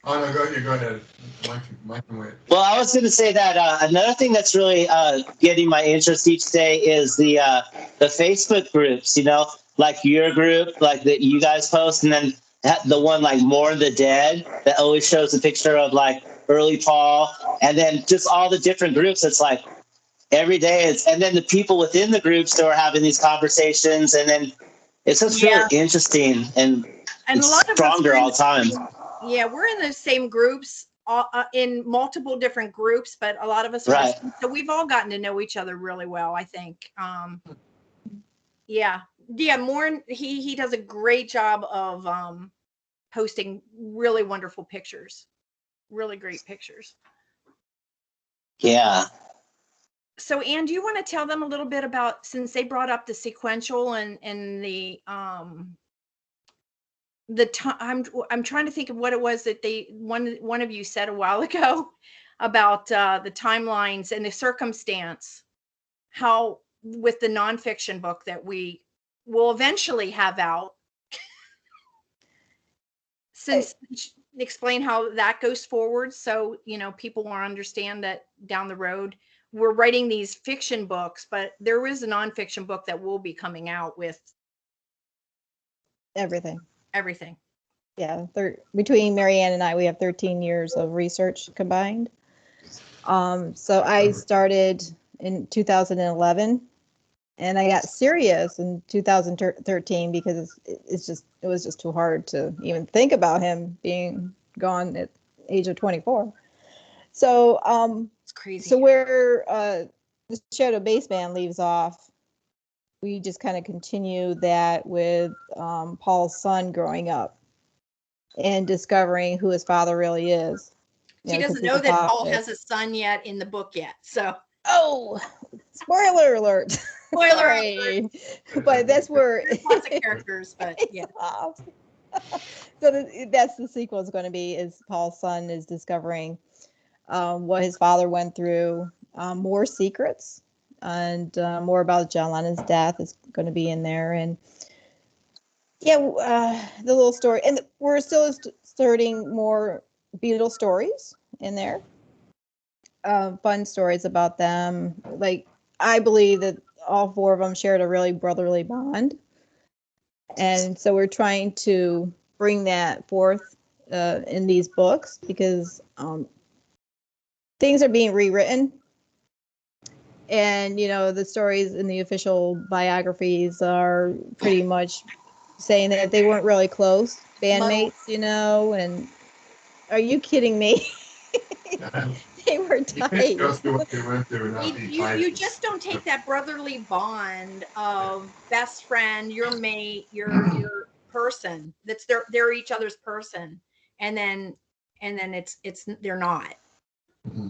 Oh no, go ahead. Mike can wait. Well, I was going to say that another thing that's really getting my interest each day is the Facebook groups. Like your group, like that you guys post, and then the one like More the Dead that always shows a picture of like early Paul, and then just all the different groups. It's like every day, and then the people within the groups that are having these conversations, and then it's just really interesting and a it's lot of stronger all the time. Yeah, we're in the same groups, in multiple different groups, but a lot of us are Right. so we've all gotten to know each other really well, I think. Yeah, Morn, he does a great job of posting really wonderful pictures, really great pictures. Yeah. So, Ann, do you want to tell them a little bit about, since they brought up the sequential and the time? I'm trying to think of what it was that one of you said a while ago about the timelines and the circumstance, how with the nonfiction book that we will eventually have out. Since explain how that goes forward, so people will understand that down the road we're writing these fiction books, but there is a nonfiction book that will be coming out with Everything. Yeah, between Marianne and I, we have 13 years of research combined. So I started in 2011, and I got serious in 2013 because it was just too hard to even think about him being gone at age of 24. So it's crazy. So where the Shadow Bass Band leaves off, we just kind of continue that with Paul's son growing up and discovering who his father really is. He doesn't know that Paul has a son yet in the book yet. So, spoiler alert. Spoiler alert. But that's where lots of characters, but yeah. So that's the sequel is going to be, is Paul's son is discovering what his father went through, more secrets, and more about John Lennon's death is going to be in there. And the little story, and we're still starting more Beatles stories in there, fun stories about them. Like, I believe that all four of them shared a really brotherly bond, and so we're trying to bring that forth in these books, because things are being rewritten, and the stories in the official biographies are pretty much saying that they weren't really close bandmates, and are you kidding me? They were tight. You just don't take that brotherly bond of best friend, your mate, your person, that's they're each other's person, and then it's they're not.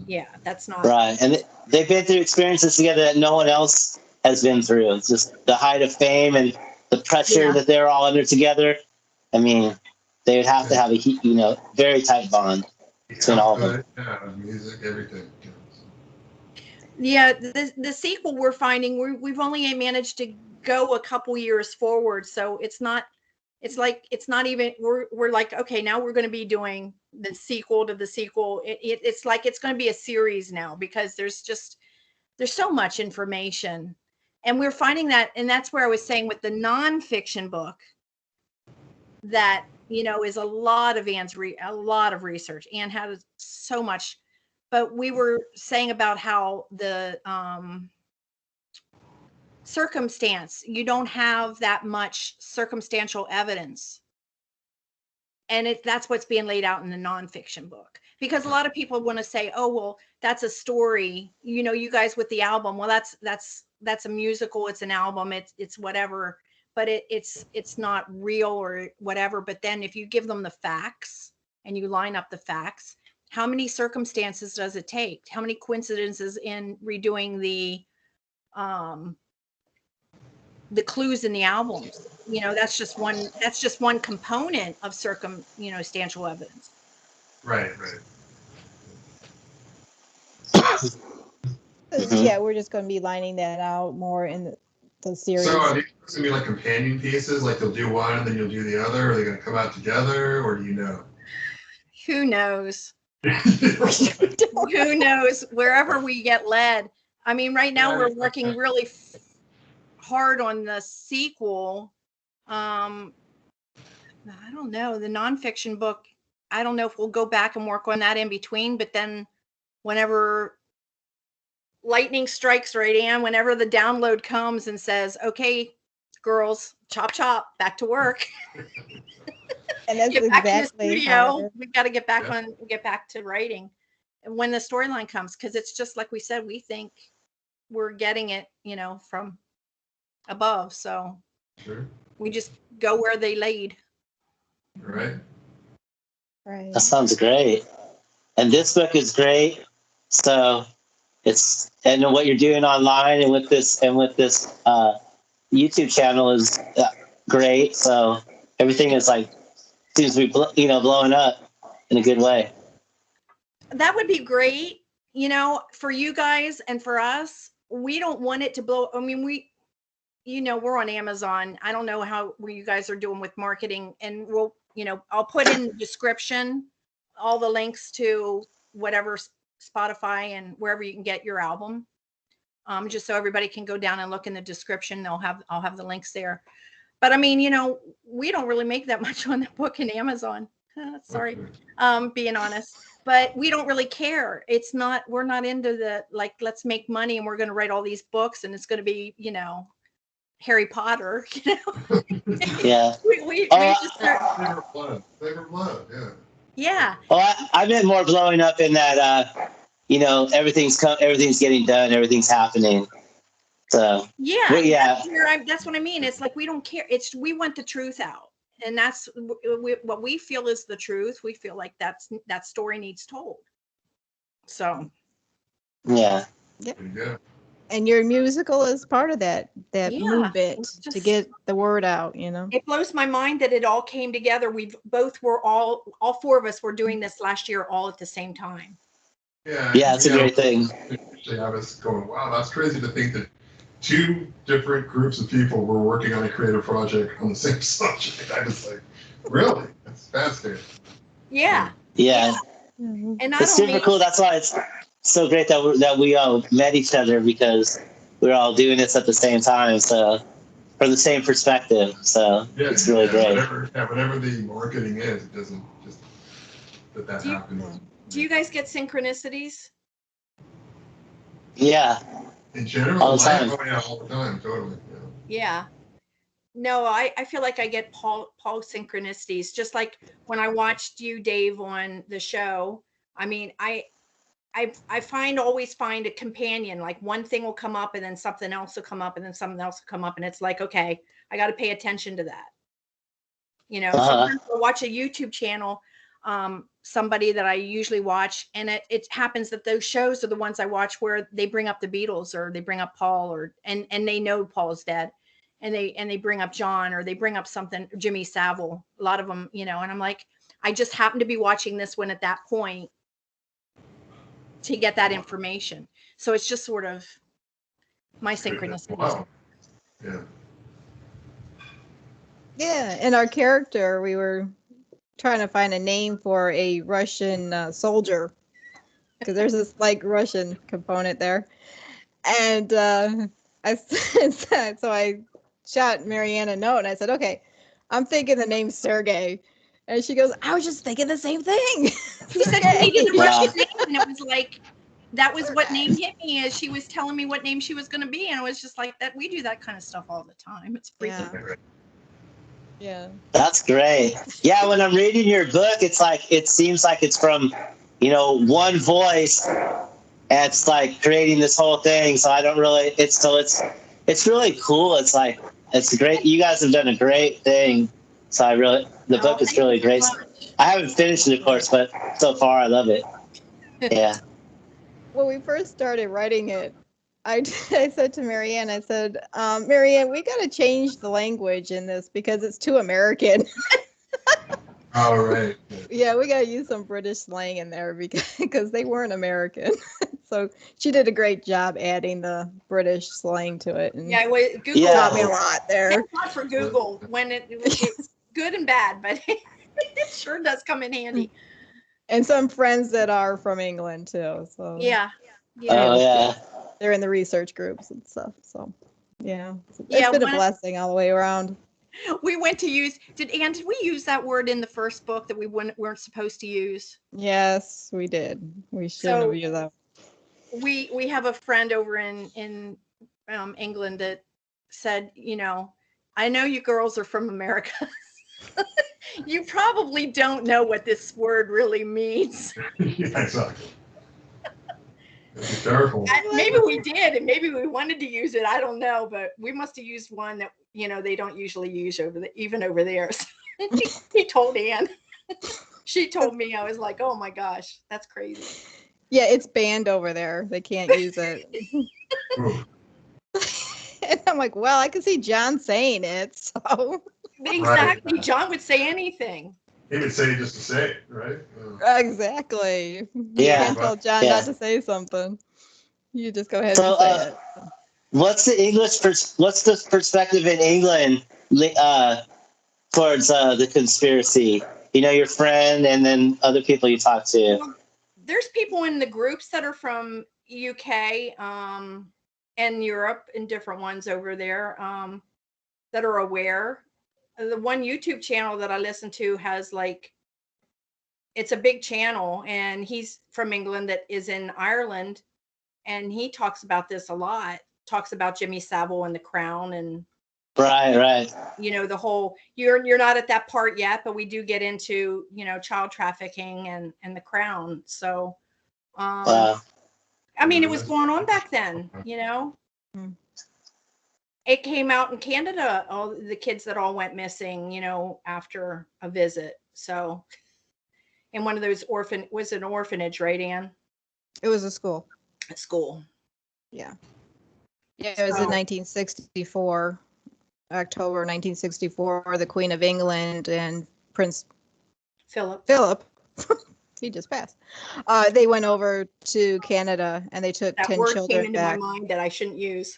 Yeah, that's not right. And they've been through experiences together that no one else has been through. It's just the height of fame and the pressure that they're all under together. I mean, they would have to have a very tight bond between all of them. Yeah, music, everything. Yeah, the sequel we're finding, we've only managed to go a couple years forward, so it's not even, we're like, okay, now we're going to be doing the sequel to the sequel. It's like it's going to be a series now, because there's so much information, and we're finding that, and that's where I was saying with the nonfiction book, that is a lot of a lot of research. Anne had so much, but we were saying about how the circumstance, you don't have that much circumstantial evidence, and that's what's being laid out in the nonfiction book, because a lot of people want to say, oh, well, that's a story, you guys with the album, well, that's a musical, it's an album, it's whatever, but it's not real or whatever. But then if you give them the facts and you line up the facts, how many circumstances does it take? How many coincidences in redoing the the clues in the albums. That's just one component of circumstantial evidence. Right. Yeah, we're just going to be lining that out more in the series. So are these going to be like companion pieces? Like they'll do one and then you'll do the other? Are they going to come out together, or do you know? Who knows? Who knows? Wherever we get led. I mean, right now we're working really hard on the sequel. I don't know, the nonfiction book. I don't know if we'll go back and work on that in between, but then whenever lightning strikes, right, Ann, whenever the download comes and says, okay, girls, chop, back to work. And that's get back exactly in the studio. We've got to get back to writing. And when the storyline comes, because it's just like we said, we think we're getting it, from above. So Sure. We just go where they laid. Right. That sounds great. And this book is great. So and what you're doing online and with this YouTube channel is great. So everything is seems to be blowing up in a good way. That would be great, for you guys and for us. We don't want it to blow. I mean, we're on Amazon. I don't know how you guys are doing with marketing, and we'll, I'll put in the description all the links to whatever Spotify and wherever you can get your album, just so everybody can go down and look in the description. I'll have the links there. But I mean, we don't really make that much on the book in Amazon. Sorry, being honest. But we don't really care. We're not into the let's make money and we're going to write all these books and it's going to be, Harry Potter, Yeah. we just Flavor of Love, yeah. Yeah. Well, I meant more blowing up in that, everything's getting done, everything's happening. So yeah. That's what I mean. It's like we don't care. We want the truth out, and that's what we feel is the truth. We feel like that story needs told. So. Yeah. Yep. There you go. And your musical is part of that movement to get the word out, It blows my mind that it all came together. All four of us were doing this last year all at the same time. Yeah, it's a great thing. Actually, I was going, wow, that's crazy to think that 2 different groups of people were working on a creative project on the same subject. I was like, really? That's fascinating. Yeah. Yeah. Mm-hmm. And it's super cool. That's why it's so great that we all met each other, because we're all doing this at the same time. So from the same perspective. So it's really great. Whatever the marketing is, it doesn't just that happens. Do you guys get synchronicities? Yeah. In general, all the time. All the time, totally. Yeah. No, I feel like I get Paul synchronicities, just like when I watched you, Dave, on the show. I mean, I always find a companion. Like one thing will come up and then something else will come up and then something else will come up. And it's like, okay, I got to pay attention to that. Sometimes I'll watch a YouTube channel, somebody that I usually watch. And it happens that those shows are the ones I watch where they bring up the Beatles or they bring up Paul and they know Paul's dead. And they bring up John or they bring up something, Jimmy Savile, a lot of them, and I'm like, I just happen to be watching this one at that point to get that information. So it's just sort of my synchronicity. Wow. Yeah. Yeah, and our character, we were trying to find a name for a Russian soldier, because there's this Russian component there. And so I shot Marianne a note and I said, okay, I'm thinking the name Sergey. And she goes, I was just thinking the same thing. She said she needed a Russian name, and it was like, that was what name hit me as she was telling me what name she was going to be. And it was just like that. We do that kind of stuff all the time. It's freaking. Yeah. That's great. Yeah, when I'm reading your book, it's it seems like it's from, one voice, and it's creating this whole thing. So I don't really. It's really cool. It's great. You guys have done a great thing. So the book is really great. I haven't finished it, of course, but so far I love it. Yeah. When we first started writing it, I said to Marianne, I said, Marianne, we got to change the language in this because it's too American. All right. Yeah, we got to use some British slang in there because they weren't American. So she did a great job adding the British slang to it. And Yeah, Google taught me a lot there. Thank God for Google when it's good and bad, but it sure does come in handy. And some friends that are from England too. So Yeah. Oh yeah. they're in the research groups and stuff. So yeah, it's Yeah, been a blessing all the way around. We went to use. Did we use that word in the first book that we weren't supposed to use? Yes, we did. We shouldn't have used that. We have a friend over in England that said, I know you girls are from America. You probably don't know what this word really means. Yeah, exactly. Be careful. Maybe we did, and maybe we wanted to use it. I don't know, but we must have used one that they don't usually use even over there. So he told Anne. She told me. I was like, oh my gosh, that's crazy. Yeah, it's banned over there. They can't use it. And I'm like, well, I can see John saying it, so. Exactly. Right. John would say anything. He would say just to say it, right? Exactly. Yeah. You can't tell John not to say something. You just go ahead So, and say it. what's the perspective in England towards the conspiracy? Your friend and then other people you talk to. Well, there's people in the groups that are from UK and Europe and different ones over there that are aware. The one YouTube channel that I listen to has it's a big channel, and he's from England that is in Ireland, and he talks about this a lot. Talks about Jimmy Savile and the Crown, and right. The whole you're not at that part yet, but we do get into child trafficking and the Crown. So, Wow. I mean, it was going on back then. It came out in Canada, all the kids that all went missing, after a visit. So, in one of those was an orphanage, right, Anne? It was a school. A school. Yeah. Yeah, it was in 1964, October 1964. The Queen of England and Prince Philip, he just passed. They went over to Canada and they took 10 word children came into back. my mind that I shouldn't use.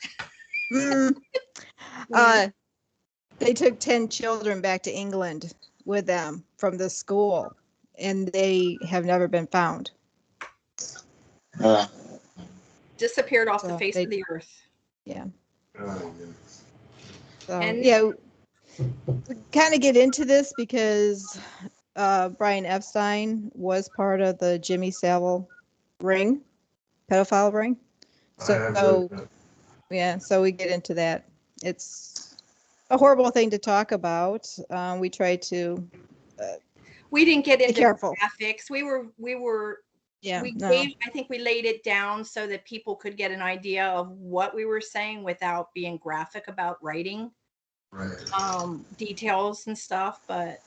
They took 10 children back to England with them from the school, and they have never been found. Disappeared off the face of the earth. Yeah. And we kind of get into this because Brian Epstein was part of the Jimmy Savile ring, pedophile ring. So we get into that. It's a horrible thing to talk about. We try to. We didn't get into careful. graphics. I think we laid it down so that people could get an idea of what we were saying without being graphic about writing. Right. Details and stuff, but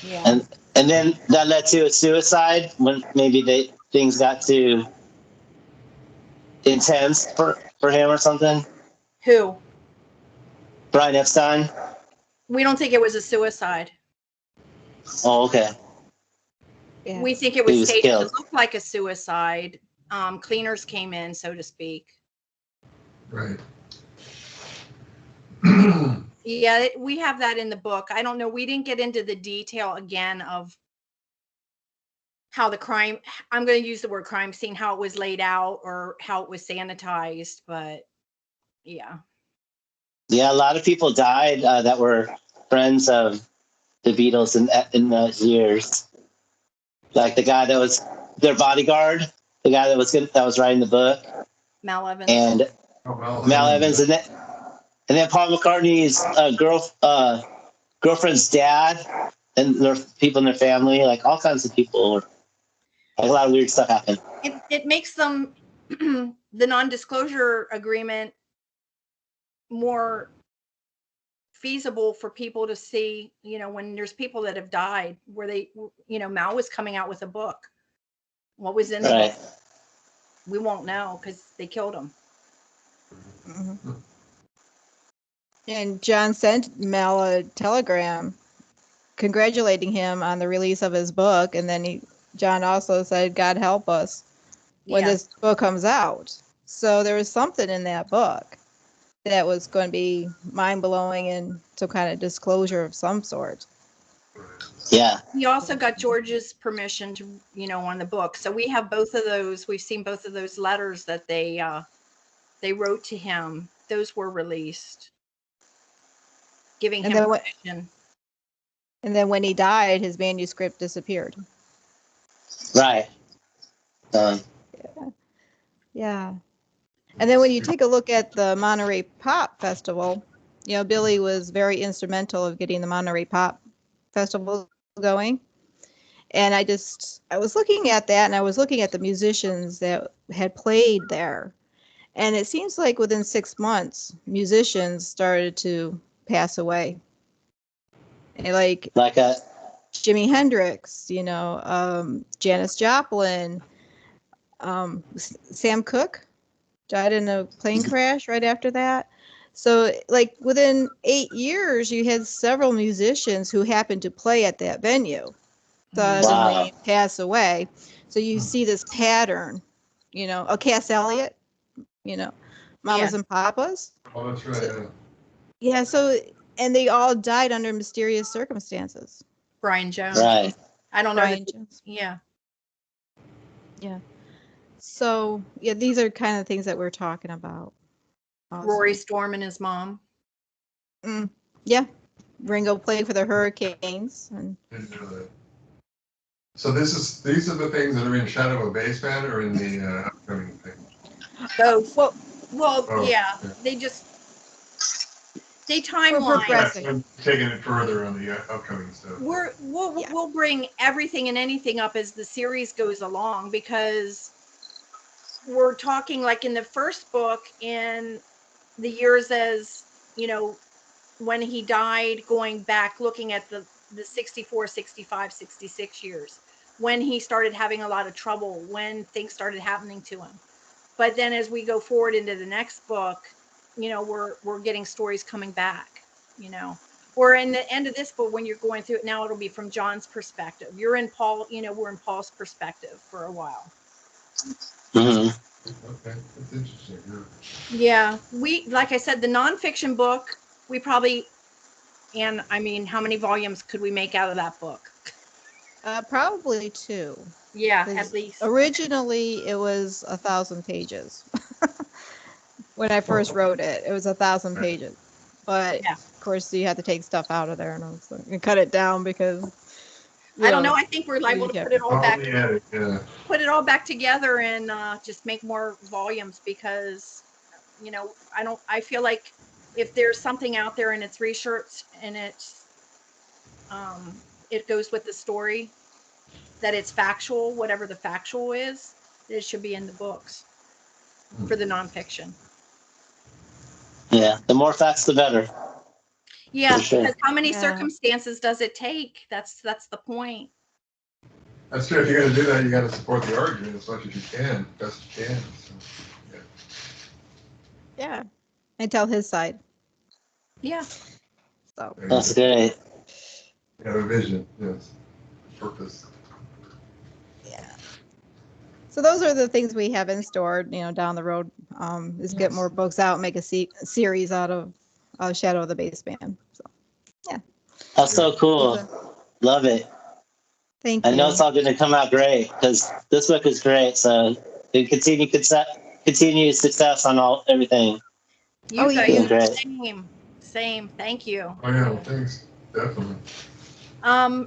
yeah. And then that led to a suicide when maybe things got too intense for him or something. Who? Brian Epstein. We don't think it was a suicide. Oh, okay. Yeah. We think it was staged to look like a suicide. Cleaners came in, so to speak. Right. Yeah, we have that in the book. I don't know. We didn't get into the detail again of how the crime, I'm going to use the word crime scene, how it was laid out or how it was sanitized, but yeah. Yeah, a lot of people died that were friends of the Beatles in those years. Like the guy that was their bodyguard, the guy that was writing the book. Mal Evans. And Mal Evans, and then Paul McCartney's girlfriend's dad, and their people in their family, like all kinds of people. Like a lot of weird stuff happened. It makes them the non-disclosure agreement more feasible for people to see, when there's people that have died where they, Mal was coming out with a book. What was in the book? We won't know because they killed him. Mm-hmm. And John sent Mel a telegram congratulating him on the release of his book, and then John also said, "God help us when this book comes out." So there was something in that book that was going to be mind-blowing and some kind of disclosure of some sort. Yeah. He also got George's permission to, on the book. So we have both of those. We've seen both of those letters that they wrote to him. Those were released, giving him permission. And then when he died, his manuscript disappeared. Right. Yeah. And then when you take a look at the Monterey Pop Festival, Billy was very instrumental of getting the Monterey Pop Festival going. And I was looking at that, and I was looking at the musicians that had played there. And it seems like within 6 months, musicians started to pass away. Like Jimi Hendrix, Janis Joplin, Sam Cooke died in a plane crash right after that. So like within 8 years, you had several musicians who happened to play at that venue suddenly pass away. So you see this pattern, Cass Elliot, Mamas and Papas. Oh, that's right. Yeah. So, and they all died under mysterious circumstances. Brian Jones. Right. I don't know. Brian Jones. Yeah. Yeah. So, yeah, these are kind of things that we're talking about. Also. Rory Storm and his mom. Yeah. Ringo played for the Hurricanes. And Didn't know that. So these are the things that are in Shadow of a Bassman or in the upcoming thing? Yeah. They timeline. I'm taking it further on the upcoming stuff. We'll bring everything and anything up as the series goes along, because we're talking like in the first book, in the years as when he died, going back looking at the 64, 65, 66 years, when he started having a lot of trouble, when things started happening to him. But then as we go forward into the next book, we're getting stories coming back, or in the end of this book, when you're going through it now, it'll be from John's perspective. You're in Paul, we're in Paul's perspective for a while. Mm-hmm. Okay, that's interesting. Yeah, like I said, the nonfiction book, we probably, and I mean, how many volumes could we make out of that book? Probably 2. Yeah, at least. Originally, it was 1,000 pages. When I first wrote it, it was 1,000 pages. But of course, you had to take stuff out of there and cut it down because. I don't know. I think we're liable to put it all back. Put it all back together and just make more volumes, because, I feel like if there's something out there and it's researched and it's, it goes with the story, that it's factual, whatever the factual is, it should be in the books for the nonfiction. Yeah, the more facts, the better. Yeah, because how many circumstances does it take? That's the point. That's true. If you're going to do that, you got to support the argument as much as you can, best you can. So, yeah, and tell his side. Yeah. So that's great. You have a vision, yes, purpose. Yeah. So those are the things we have in store, down the road. Is get more books out, make a series out of Shadow of the Bassman. So, yeah. That's so cool. Love it. Thank you. I know it's all going to come out great, because this book is great. So continue success on everything. You guys, same. Thank you. Oh yeah, thanks. Definitely.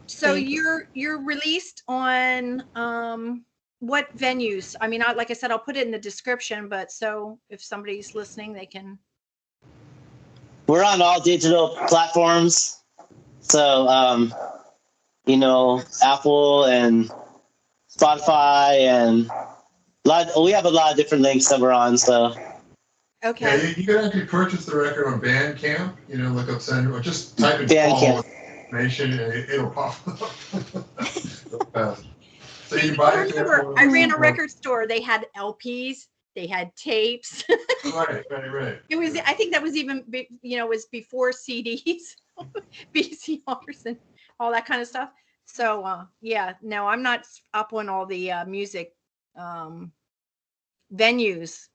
So you're released on what venues? I mean, like I said, I'll put it in the description, but so if somebody's listening, they can. We're on all digital platforms. So, Apple and Spotify, and we have a lot of different links that we're on. So. Okay. Yeah, you can actually purchase the record on Bandcamp. Look up Sandra, or just type in Bandcamp information and it'll pop up. So you can buy it. I ran a record store. They had LPs, They had tapes. Right. It was, I think that was even, it was before CDs, VCRs, and all that kind of stuff. So, yeah, no, I'm not up on all the music venues,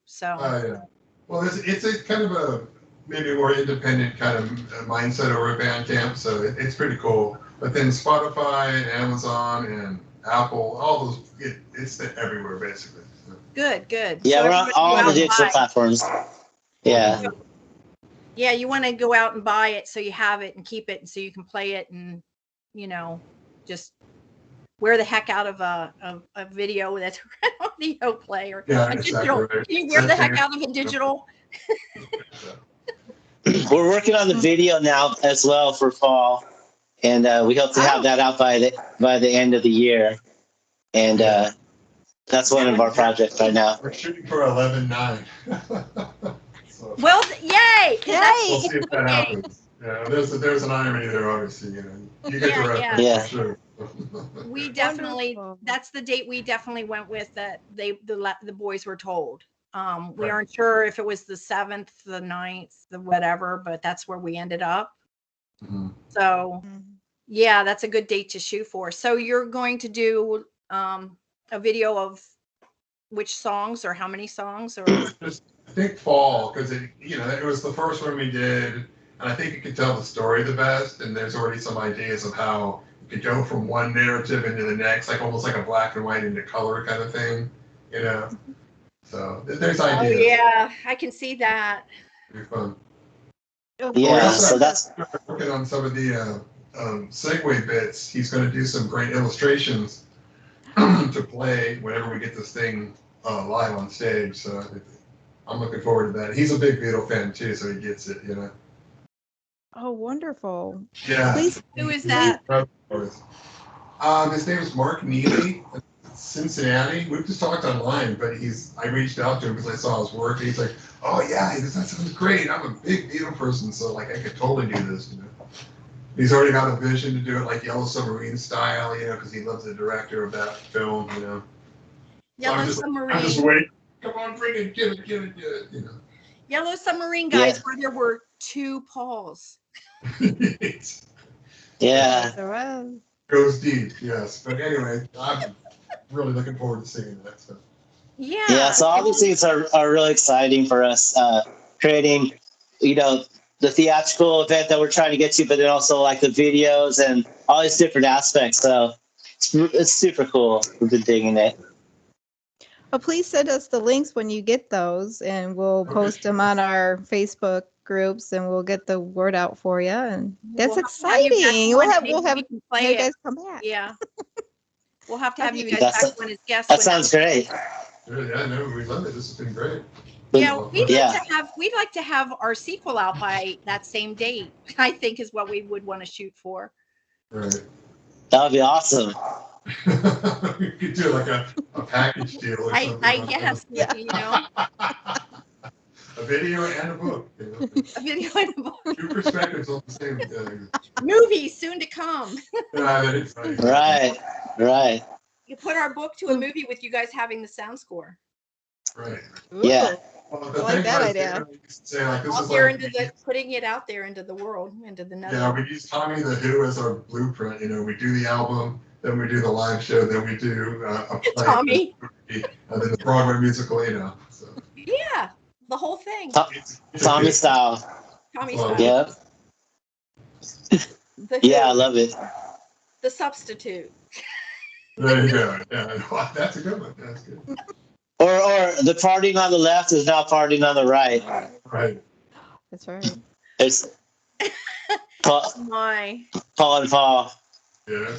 so. Yeah. Well, it's a kind of a maybe more independent kind of mindset over at Bandcamp, so it's pretty cool. But then Spotify and Amazon and Apple, all those, it's everywhere basically. So. Good. Yeah, So we're on all the digital platforms. Yeah. Yeah, you want to go out and buy it so you have it and keep it, and so you can play it, and just wear the heck out of a video that's an audio player. Yeah, a exactly digital. right. Can you wear the heck out of a digital? We're working on the video now as well for fall, and we hope to have that out by the end of the year. And that's one of our projects right now. We're shooting for 11/9. So, Well, yay! we'll see if that happens. Yeah, there's an irony there, obviously. You get the reference, Yeah. for sure. We definitely, Wonderful. that's the date we definitely went with, that the boys were told. We Right. aren't sure if it was the 7th, the 9th, the whatever, but that's where we ended up. Mhm. So yeah, that's a good date to shoot for. So you're going to do a video of which songs, or how many songs, or Just, I think fall, because it was the first one we did, and I think you could tell the story the best, and there's already some ideas of how you could go from one narrative into the next, like almost like a black and white into color kind of thing, So there's oh ideas. yeah, I can see that. It'll be fun. Yeah, so that's Working on some of the segue bits. He's going to do some great illustrations to play whenever we get this thing live on stage. So I'm looking forward to that. He's a big Beatle fan too, so he gets it. Oh, wonderful. Yeah. Please, Who is that? His name is Mark Neely, Cincinnati. We just talked online, but I reached out to him because I saw his work. And he's like, "Oh yeah, that sounds great. I'm a big Beatle person, so like I could totally do this." He's already got a vision to do it like Yellow Submarine style, because he loves the director of that film, Yellow So Submarine. I'm just waiting. Come on, bring it, get it. Yellow Submarine, guys, Yeah. where there were 2 Pauls. yeah. there was. Goes deep, yes. But anyway, I'm really looking forward to seeing that. So. Yeah. So all these things are really exciting for us, creating, the theatrical event that we're trying to get to, but then also like the videos and all these different aspects. So it's super cool. We've been digging it. Well, please send us the links when you get those, and we'll post them on our Facebook groups, and we'll get the word out for you. And that's We'll have to have you back exciting. on, We'll maybe have we can play you it. guys come back. Yeah. We'll have to have you guys That's- back on as guests. That sounds great. Yeah, no, we love it. This has been great. Yeah, we'd Yeah. like to have our sequel out by that same date, I think, is what we would want to shoot for. Right. That would be awesome. We could do like a package deal or something. I guess, A video and a book. a video and a book. 2 perspectives on the same thing. Movie soon to come. That's Right. You put our book to a movie with you guys having the sound score. Right. Yeah. Well, I like that idea. Say, like, this Out is there like, putting it out there into the world, into the nether. yeah, we use Tommy the Who as our blueprint. We do the album, then we do the live show, then we do a play, Tommy. and then the Broadway musical. So Yeah, the whole thing. it's Tommy style. Tommy Well, style. Yeah. The Yeah, I Who, love it. the substitute. There you go. Yeah, that's a good one. That's good. Or the partying on the left is now partying on the right. Right. That's right. It's Paul My. and Paul. Yeah.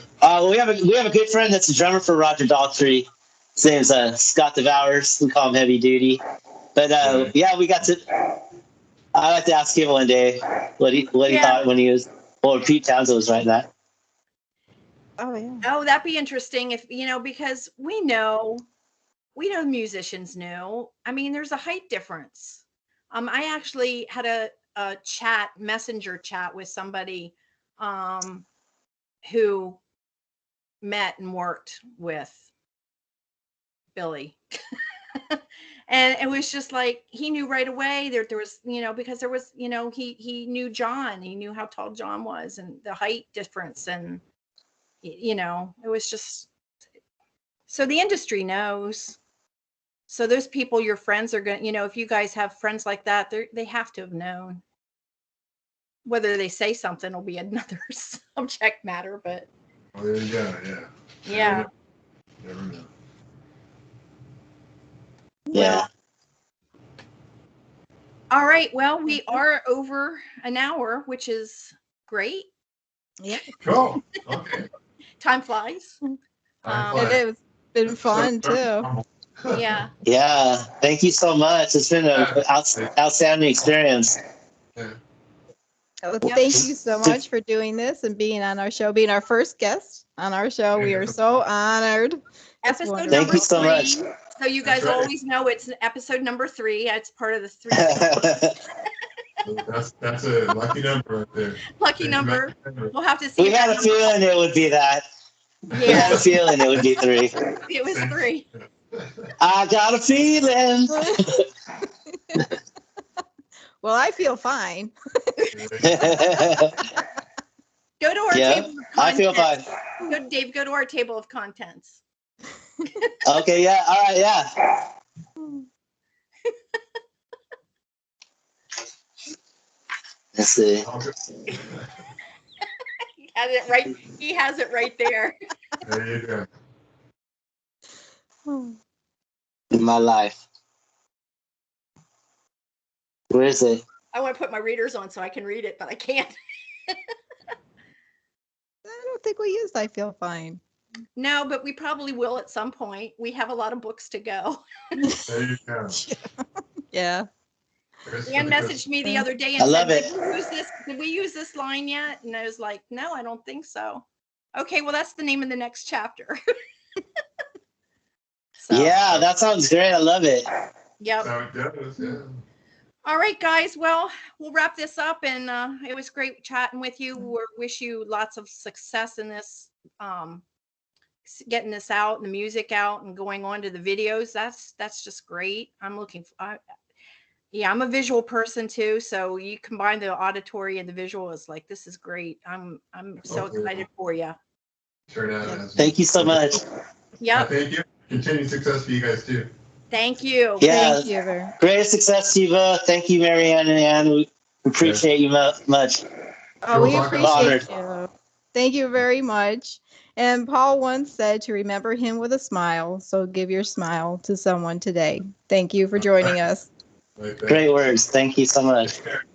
We have a good friend that's a drummer for Roger Daltrey. His name's Scott DeVowers. We call him Heavy Duty. But we got to. I like to ask him one day what he thought when he was. Well, Pete Townsend was writing that. Oh yeah. Oh, that'd be interesting if, because we know musicians knew. I mean, there's a height difference. I actually had a messenger chat with somebody who met and worked with Billy. And it was just like he knew right away there was, because there was, he knew John. He knew how tall John was and the height difference, and it was just, so the industry knows. So those people, your friends are going to, if you guys have friends like that, they have to have known. Whether they say something will be another subject matter, but. Oh, there you go. Yeah. Yeah. Never know. Yeah. Well, all right. Well, we are over an hour, which is great. Yeah. Cool. Okay. Time flies. It's been fun too. Yeah. Yeah. Thank you so much. It's been an outstanding experience. Yeah. Well, Yep. thank you so much for doing this and being on our show, being our first guest on our show. We are so honored. It's Episode wonderful. Thank you so number much. 3. So you guys That's right. always know it's episode number 3. It's part of the 3. That's a lucky number right there. Lucky number. We'll have to see. We had a feeling it would be that. We had a feeling it would be 3. It was 3. I got a feeling. Well, I feel fine. Go to our Yeah, table of contents. I feel fine. Dave, go to our table of contents. Okay, yeah, all right, yeah. Let's see. He has it right. He has it right there. There you go. In my life. Where is it? I want to put my readers on so I can read it, but I can't. I don't think we used I Feel Fine. No, but we probably will at some point. We have a lot of books to go. There you go. Yeah. Dan messaged me the other day I and love said, it. Did we use this line yet? And I was like, no, I don't think so. Okay, well, that's the name of the next chapter. So, Yeah, that sounds great. I love it. Yep. So it does, yeah. All right, guys. Well, we'll wrap this up, and it was great chatting with you. We wish you lots of success in this, getting this out, and the music out, and going on to the videos. That's just great. I'm looking for. Yeah, I'm a visual person too, so you combine the auditory and the visual. Is like, this is great. I'm so excited for you. Turn out. Thank you so much. Yep. Thank you. Continued success for you guys too. Thank you. Yeah, Thank you. great success, Eva. Thank you, Marianne and Ann. We appreciate you much. Oh, we Sure, appreciate you. Thank you very much. And Paul once said to remember him with a smile. So give your smile to someone today. Thank you for joining us. Right there. Great words. Thank you so much. Take care.